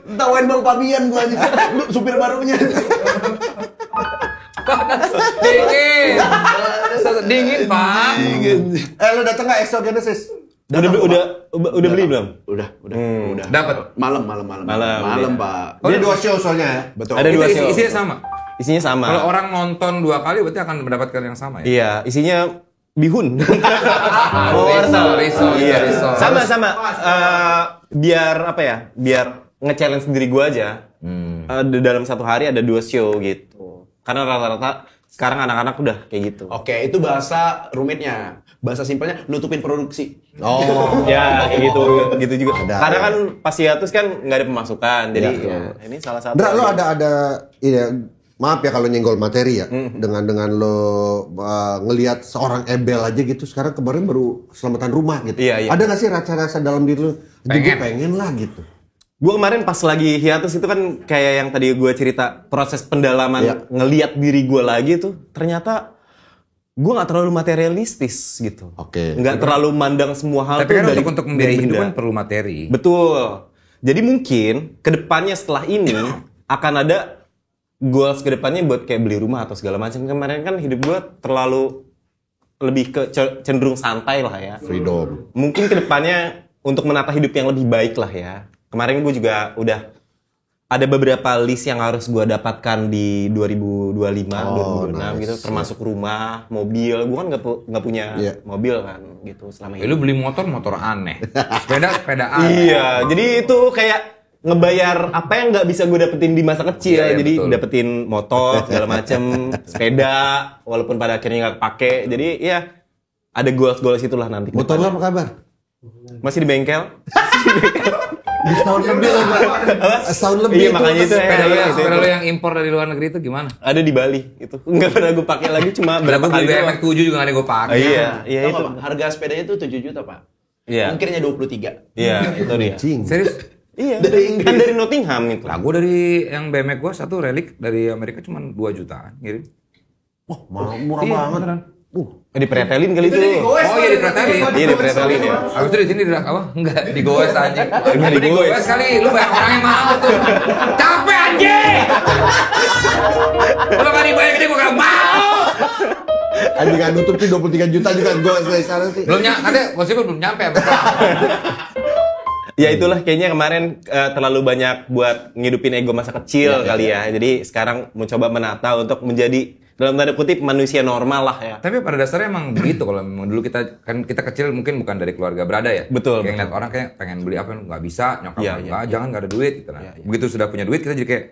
ketawain Bang Fabian gua nih. Supir barunya. Dingin. Dingin Pak. Lo datang nggak Exogenesis? Udah beli belum? Udah. Dapat. Malam, Malam. Pak. Dia 2 show soalnya ya. Betul. Ada dua show. Isinya sama. Isinya sama. Kalau orang nonton 2 kali berarti akan mendapatkan yang sama ya. Iya, isinya bihun. Risol. Sama. Biar apa ya? Biar nge-challenge diri gua aja. Dalam satu hari ada 2 show gitu. Karena rata-rata sekarang anak-anak udah kayak gitu. Oke, itu bahasa rumitnya. Bahasa simpelnya nutupin produksi. Oh. Ya, kayak gitu juga. Ada. Karena kan pas hiatus kan nggak ada pemasukan. Jadi Iya. ya, ini salah satu. Dra, lo ada ini maaf ya kalau nyenggol materi ya. Dengan lo ngelihat seorang Ebel aja gitu. Sekarang kemarin baru selamatan rumah gitu. Iya. Ada nggak sih rasa-rasa dalam diri lo? Gue pengen lah gitu. Gue kemarin pas lagi hiatus itu kan kayak yang tadi gue cerita proses pendalaman ngelihat diri gue lagi tuh ternyata gue nggak terlalu materialistis gitu. Oke. Nggak terlalu mandang semua hal. Tapi tuh kan dari untuk membiayai hidup benda. kan perlu materi. Betul. Jadi mungkin kedepannya setelah ini akan ada goals kedepannya buat kayak beli rumah atau segala macam. Kemarin kan hidup gue terlalu lebih ke cenderung santai lah ya. Freedom. Mungkin kedepannya untuk menata hidup yang lebih baik lah ya. Kemarin gue juga udah ada beberapa list yang harus gue dapatkan di 2025, 2026 nice. gitu, termasuk rumah, mobil. Gue kan nggak punya mobil kan, gitu selama ini. Lu beli motor aneh, sepeda aneh. Iya, jadi itu kayak ngebayar apa yang nggak bisa gue dapetin di masa kecil. Iya, Jadi betul. dapetin motor segala macem, sepeda, walaupun pada akhirnya nggak kepake. Jadi ya ada goals itulah nanti. Motor lo apa kabar? Masih di bengkel. Setahun lebih lah, Bang. Setahun lebih. Iya, makanya itu Sepeda lu yang impor dari luar negeri itu gimana? ada di Bali itu. Nggak pernah gue pakai lagi, cuma berapa Berapa kali beli doang. BMX 7 juga gak ada gue pakai. Iya Tahu itu. nggak, Pak? Harga sepedanya tuh 7 juta, Pak. Iya. Mungkinnya 23. Iya, itu dia. Cing. Serius? Iya. Dari Inggris. Kan dari Nottingham itu. Lah gue dari yang BMX gue satu relik dari Amerika cuma 2 jutaan ngirim. Murah Iya, banget. beneran. Dipretelin kali itu. Oh iya dipretelin. Iya dipretelin ya. Habis itu di sini apa? Enggak digoes anjing. Enggak Di digoes. goes kali lu banyak orang yang mau tuh. Capek anjing. Kalau enggak dibayar gede gua enggak mau. Anjing nggak nutup sih 23 juta juga gue dari sana sih. Belum nyampe, ada gosipnya belum nyampe. Ya itulah kayaknya kemarin terlalu banyak buat ngidupin ego masa kecil kali ya. Jadi sekarang mau coba menata untuk menjadi dalam tanda kutip manusia normal lah ya. Tapi pada dasarnya emang begitu kalau memang dulu kita kecil mungkin bukan dari keluarga berada ya. Betul, Kayak betul. ngeliat orang kayak pengen beli apa nggak bisa, nyokap Iya, enggak, jangan nggak ada duit gitu nah. Begitu sudah punya duit kita jadi kayak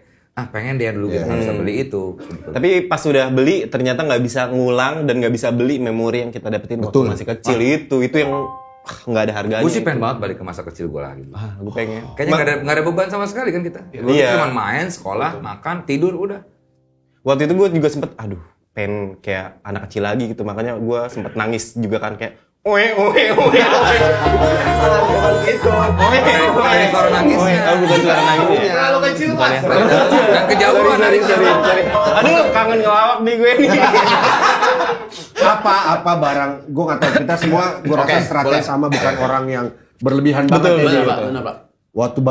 pengen dia dulu kita bisa beli itu. Gitu. Tapi pas sudah beli ternyata nggak bisa ngulang dan nggak bisa beli memori yang kita dapetin waktu masih kecil itu yang nggak ada harganya. Gue sih pengen banget balik ke masa kecil gue lagi. Gue pengen. Kayaknya nggak ada beban sama sekali kan kita. Dulu Iya. cuma main, sekolah, makan, tidur udah. Waktu itu gue juga sempet, pengen kayak anak kecil lagi gitu, makanya gue sempet nangis juga kan kayak oe. Gitu. Dari suara nangisnya. Bukan suara nangis ya. Terlalu kecil, Mas. Dan kejauhan dari Aduh, kangen ngelawak nih gue nih. Apa barang gue nggak tahu, kita semua gue rasa strategi sama, bukan orang yang berlebihan banget ya, Benar, Jay. Pak. Benar, Pak. Waktu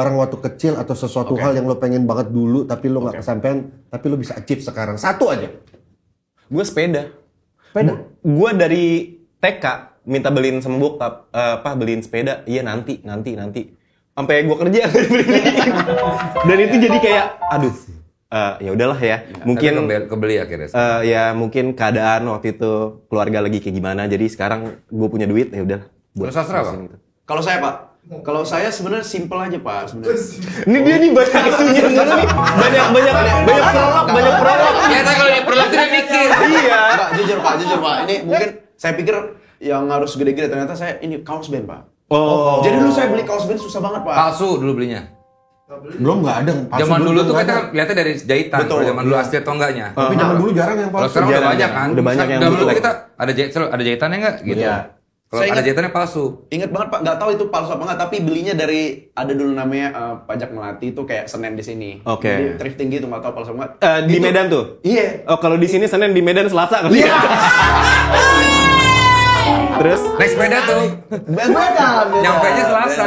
kecil atau sesuatu hal yang lo pengen banget dulu tapi lo nggak kesampaian, tapi lo bisa achieve sekarang, satu aja. Gue sepeda. Gue dari TK minta beliin sama bokap, beliin sepeda. Iya nanti. Sampai gue kerja nggak dibeliin. Dan itu jadi kayak, ya udahlah ya. Mungkin kebeli akhirnya. ya mungkin keadaan waktu itu keluarga lagi kayak gimana. Jadi sekarang gue punya duit, ya udah. Lu sastra apa? Gitu. Kalau saya, Pak, kalau saya sebenarnya simple aja, Pak, sebenarnya. Ini dia nih banyak itunya sebenarnya nih. Banyak prolog. Ya tapi kalau di perlu dia mikir. Iya. Enggak, jujur, Pak. Ini mungkin saya pikir yang harus gede-gede, ternyata saya ini kaos band, Pak. Oh. Jadi dulu saya beli kaos band susah banget, Pak. Palsu dulu belinya. Belum nggak ada. palsu Zaman dulu tuh nggak kita ada. lihatnya dari jahitan. Betul, Kalau zaman dulu asli atau enggaknya. Tapi zaman dulu jarang yang Kalau palsu. sekarang udah Jarang, banyak kan. udah banyak yang Zaman dulu bootleg. kita ada jahitannya enggak gitu. Iya. Kalau Saya ada ingat- jahitannya palsu. Ingat banget, Pak, nggak tahu itu palsu apa nggak, tapi belinya dari ada dulu namanya Pajak Melati itu kayak Senen di sini. Oke. Jadi thrifting gitu, nggak tahu palsu apa nggak. Di Itu- Medan tuh? Iya. Oh kalau di sini Senin, di Medan Selasa kali ya? Terus? Naik sepeda tuh. Beda. Nyampe aja Selasa.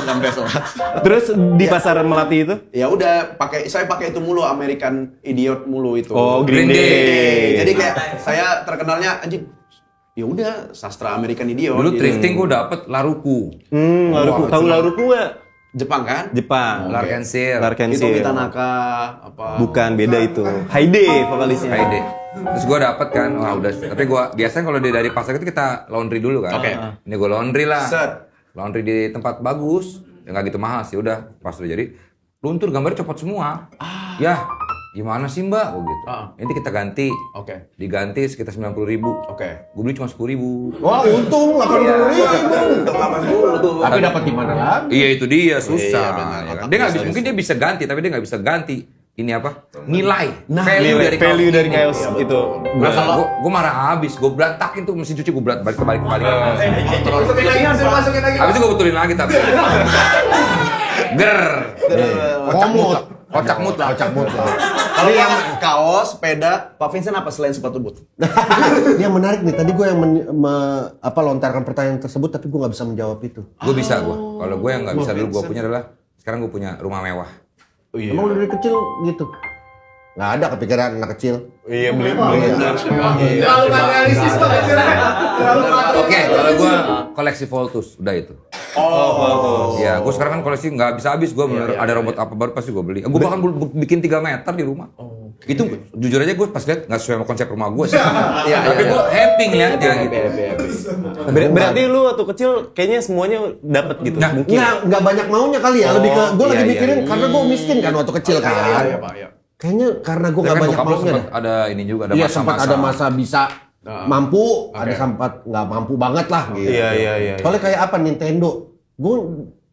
Sampai Selasa. Terus di pasar Melati itu? Ya udah, saya pakai itu mulu, American Idiot mulu itu. Oh, Green Day. Jadi kayak saya terkenalnya anjing. Ya udah, sastra American Idiot. Dulu gitu. thrifting gua dapet Laruku. Laruku. Tahu Laruku nggak? Jepang kan? Jepang. Larkensil. Itu Larkensil. Mitanaka apa? Bukan, beda itu. Haide vokalisnya. Haide. Terus gua dapet kan, wah udah. Tapi gua biasanya kalau dari pasar itu kita laundry dulu kan. Oke. Ini gua laundry lah. Set. Laundry di tempat bagus, ya nggak gitu mahal sih. Udah pas udah jadi, luntur gambarnya copot semua. Ya, gimana sih mbak? Oh gitu. Ini kita ganti. Oke. Diganti sekitar 90.000. Oke. Gue beli cuma 10.000. Wah untung 80.000. Untuk 80. Tapi dapat di mana lagi? Iya itu dia susah. Iya, benar. Ya kan? Otak Dia nggak bisa, bisa, mungkin dia bisa ganti, tapi dia nggak bisa ganti. Ini apa? Nilai, Value dari kaos itu. Gue marah habis, gue berantakin tuh mesin cuci, gue balik. Masukin lagi, masukin lagi. Habis itu gue betulin lagi tapi. Ger. Komut. Kocak mut lah. Kalau yang kaos, sepeda, Pak Vincent apa selain sepatu boot? Ini yang menarik nih. Tadi gue yang lontarkan pertanyaan tersebut, tapi gue nggak bisa menjawab itu. Gue bisa gue. Kalau gue yang nggak bisa dulu gue punya adalah sekarang gue punya rumah mewah. Emang lu dari kecil gitu? Nggak ada kepikiran anak kecil. Iya, beli. Terlalu nggak realistis tuh, terlalu Oke, kalau gue koleksi Voltus, udah itu. Oh. Ya, gue sekarang kan koleksi nggak bisa habis. Gue ada robot apa baru pasti gue beli. Gue bahkan bikin 3 meter di rumah. Itu jujur aja gue pas lihat nggak sesuai sama konsep rumah gue sih. Tapi gue happy ngeliatnya gitu. Berarti lu waktu kecil kayaknya semuanya dapat gitu. Nah, mungkin. Nggak banyak maunya kali ya. Lebih ke gue lagi mikirin karena gue miskin kan waktu kecil kan. Iya, Pak. Kayaknya karena gue Tapi nggak kan banyak bokap lu maunya. sempat ada ini juga, ada Iya masa-masa. sempat ada masa bisa mampu, ada sempat nggak mampu banget lah. Gitu. Iya. Soalnya kayak apa Nintendo, gue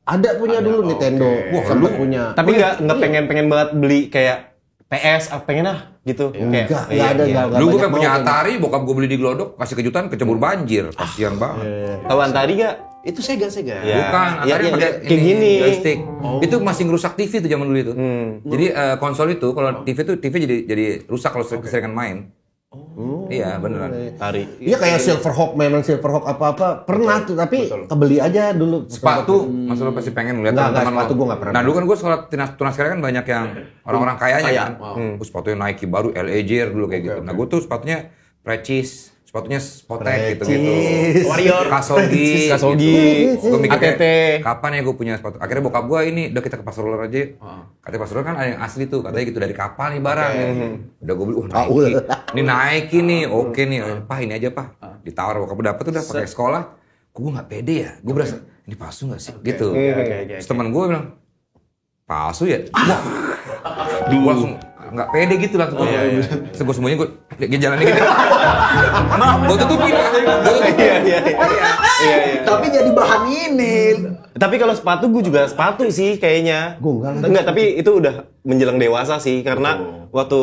ada punya dulu Nintendo. Wah sempat punya. Tapi nggak pengen banget beli kayak PS, pengen gitu. Enggak ada. Dulu gue kan punya Atari, bokap gue beli di Glodok, kasih kejutan kecebur banjir, kasihan banget. Tahu Atari gak? Itu Sega. Ya. Bukan, Atari Iya, pakai kayak gini. joystick. Itu masih ngerusak TV tuh zaman dulu itu. Jadi konsol itu kalau TV jadi rusak kalau keseringan main. Iya beneran. Atari. Iya kayak Silverhawk, mainan Silverhawk apa-apa pernah tuh, tapi kebeli aja dulu. Sepatu, masa lu pasti pengen ngeliat Nggak, teman-teman sepatu lo. gua nggak pernah. Nah dulu kan gue sekolah tunas sekali kan banyak yang orang-orang kayanya kan. Sepatunya Nike baru, LA Gear dulu kayak gitu. Nah gue tuh sepatunya Precis, sepatunya Spotek gitu-gitu. Warrior. Kasogi. Gue mikir ATT. kayak, kapan ya gue punya sepatu. Akhirnya bokap gue ini, udah kita ke pasar roller aja. Katanya pasar roller kan ada yang asli tuh, katanya gitu dari kapal nih barang. Udah gue beli, Nike. Ini Nike nih, oke nih. Pak ini aja Pak. Ditawar bokap gue dapet udah pakai sekolah. Gue nggak pede ya, gue berasa ini palsu nggak sih? Gitu. Terus teman gue bilang, palsu ya? Wah, gue langsung nggak pede gitu langsung. Terus gue semuanya gue jalannya gitu. Gue tutupin. Iya. Tapi jadi bahan ini. Tapi kalau sepatu gue juga sepatu sih kayaknya. Gue enggak. Enggak, tapi itu udah menjelang dewasa sih karena waktu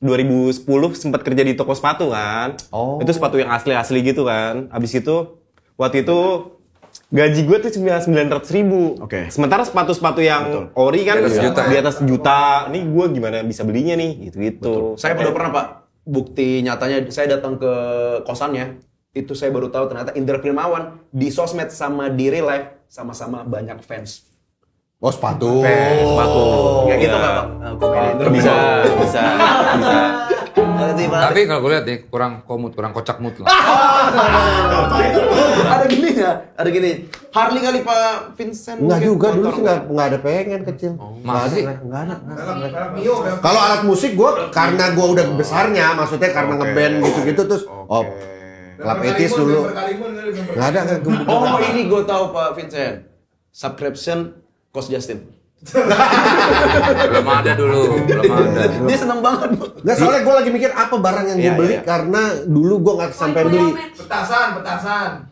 2010 sempat kerja di toko sepatu kan. Itu sepatu yang asli-asli gitu kan. Habis itu waktu itu gaji gue tuh cuma 900.000. Sementara sepatu-sepatu yang ori kan di atas juta. Ini gue gimana bisa belinya nih gitu-gitu. Saya udah pernah Pak. Bukti nyatanya saya datang ke kosannya. Itu saya baru tahu ternyata Indra Primawan di sosmed sama di real life sama-sama banyak fans. Oh sepatu. Sepatu. Kayak gitu Iya. Pak. Komedi Indra Bisa. Tapi kalau gue lihat nih kurang kocak mood lah. Ada gini nggak? Ada gini. Harley kali Pak Vincent. Enggak mungkin juga dulu motor sih nggak ada pengen kecil. Masa sih? Nggak ada. Kalau alat musik gue karena gue udah besarnya, maksudnya karena ngeband gitu-gitu terus. Oh, Club Etis dulu. Nggak ada kan? Oh ini gue tahu Pak Vincent. Subscription Coach Justin. Belum ada dulu, belum ada. Dia seneng banget. Nggak, soalnya gue lagi mikir apa barang yang gue beli karena dulu gue nggak sampai beli. Petasan. Petasan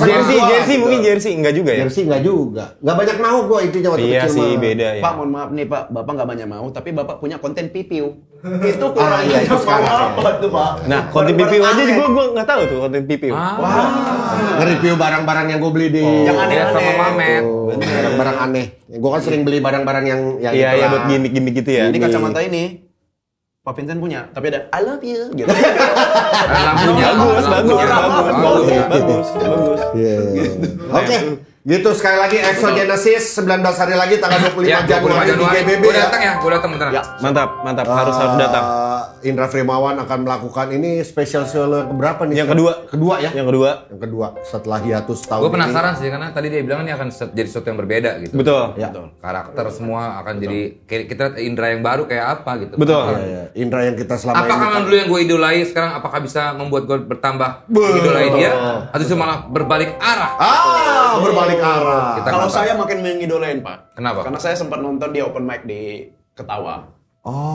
Jersey mungkin jersey enggak juga ya? Jersey nggak juga. Nggak banyak mau gue intinya waktu Iya kecil sih mah. beda ya. Pak mohon maaf nih Pak, Bapak nggak banyak mau, tapi Bapak punya konten pipiu. Itu kurang iya, itu mau sekarang, apa tuh Pak? Nah, konten PPU aja gue nggak tahu tuh konten PPU. Nge-review barang-barang yang gue beli di. Yang Dia sama aneh-aneh. Mamet. Barang-barang aneh. Gue kan sering beli barang-barang yang Iya, itulah. buat gimmick-gimmick gitu ya. Ini kacamata ini Pak Vincent punya, tapi ada I love you gitu. Lampunya Bagus. Iya. Oke, gitu sekali lagi Exogenesis 19 hari lagi tanggal 25 Ya, Januari di GBB Gue ya. datang ya, gue datang bentar. Mantap, harus datang. Indra Frimawan akan melakukan ini spesial solo yang keberapa nih? Yang kedua. Kedua ya? Yang kedua. Yang kedua setelah hiatus tahun Gue penasaran sih karena tadi dia bilang ini akan jadi sesuatu yang berbeda gitu. Betul. Ya. Karakter semua akan jadi kayak kita Indra yang baru kayak apa gitu. Betul. Iya. Indra yang kita selama Apakah ini dulu yang gue idolai sekarang apakah bisa membuat gue bertambah idolai dia atau justru malah berbalik arah? berbalik arah. Kita Kalau nggak tahu. saya makin mengidolain Pak. Kenapa? Karena saya sempat nonton dia open mic di Ketawa.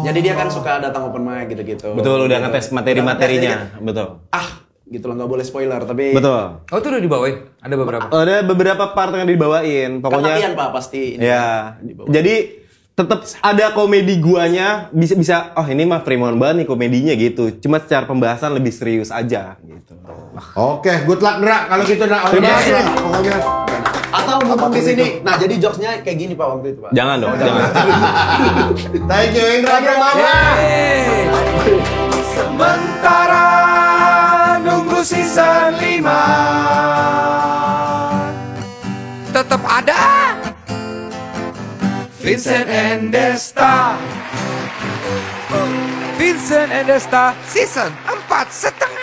Jadi dia kan suka datang open mic gitu-gitu. Betul, udah ngetes materi-materinya. Betul. Gitu loh, nggak boleh spoiler, tapi Betul. Oh itu udah dibawain? Ada beberapa? Ada beberapa part yang dibawain. kan Pokoknya latihan Pak pasti. ini ya. dibawa. Jadi tetap ada komedi guanya, bisa oh ini mah Primawan banget nih komedinya gitu. Cuma secara pembahasan lebih serius aja gitu. Oke, good luck Indra. Kalau gitu Indra, all the Terima best kasih. lah. Pokoknya. Atau ngomong di sini. Nah, jadi jokesnya kayak gini Pak waktu itu Pak. Jangan dong, jangan. Thank you Indra Frimawan. Sementara nunggu season 5 tetap ada Vincent and Desta. Vincent and Desta season 4,5.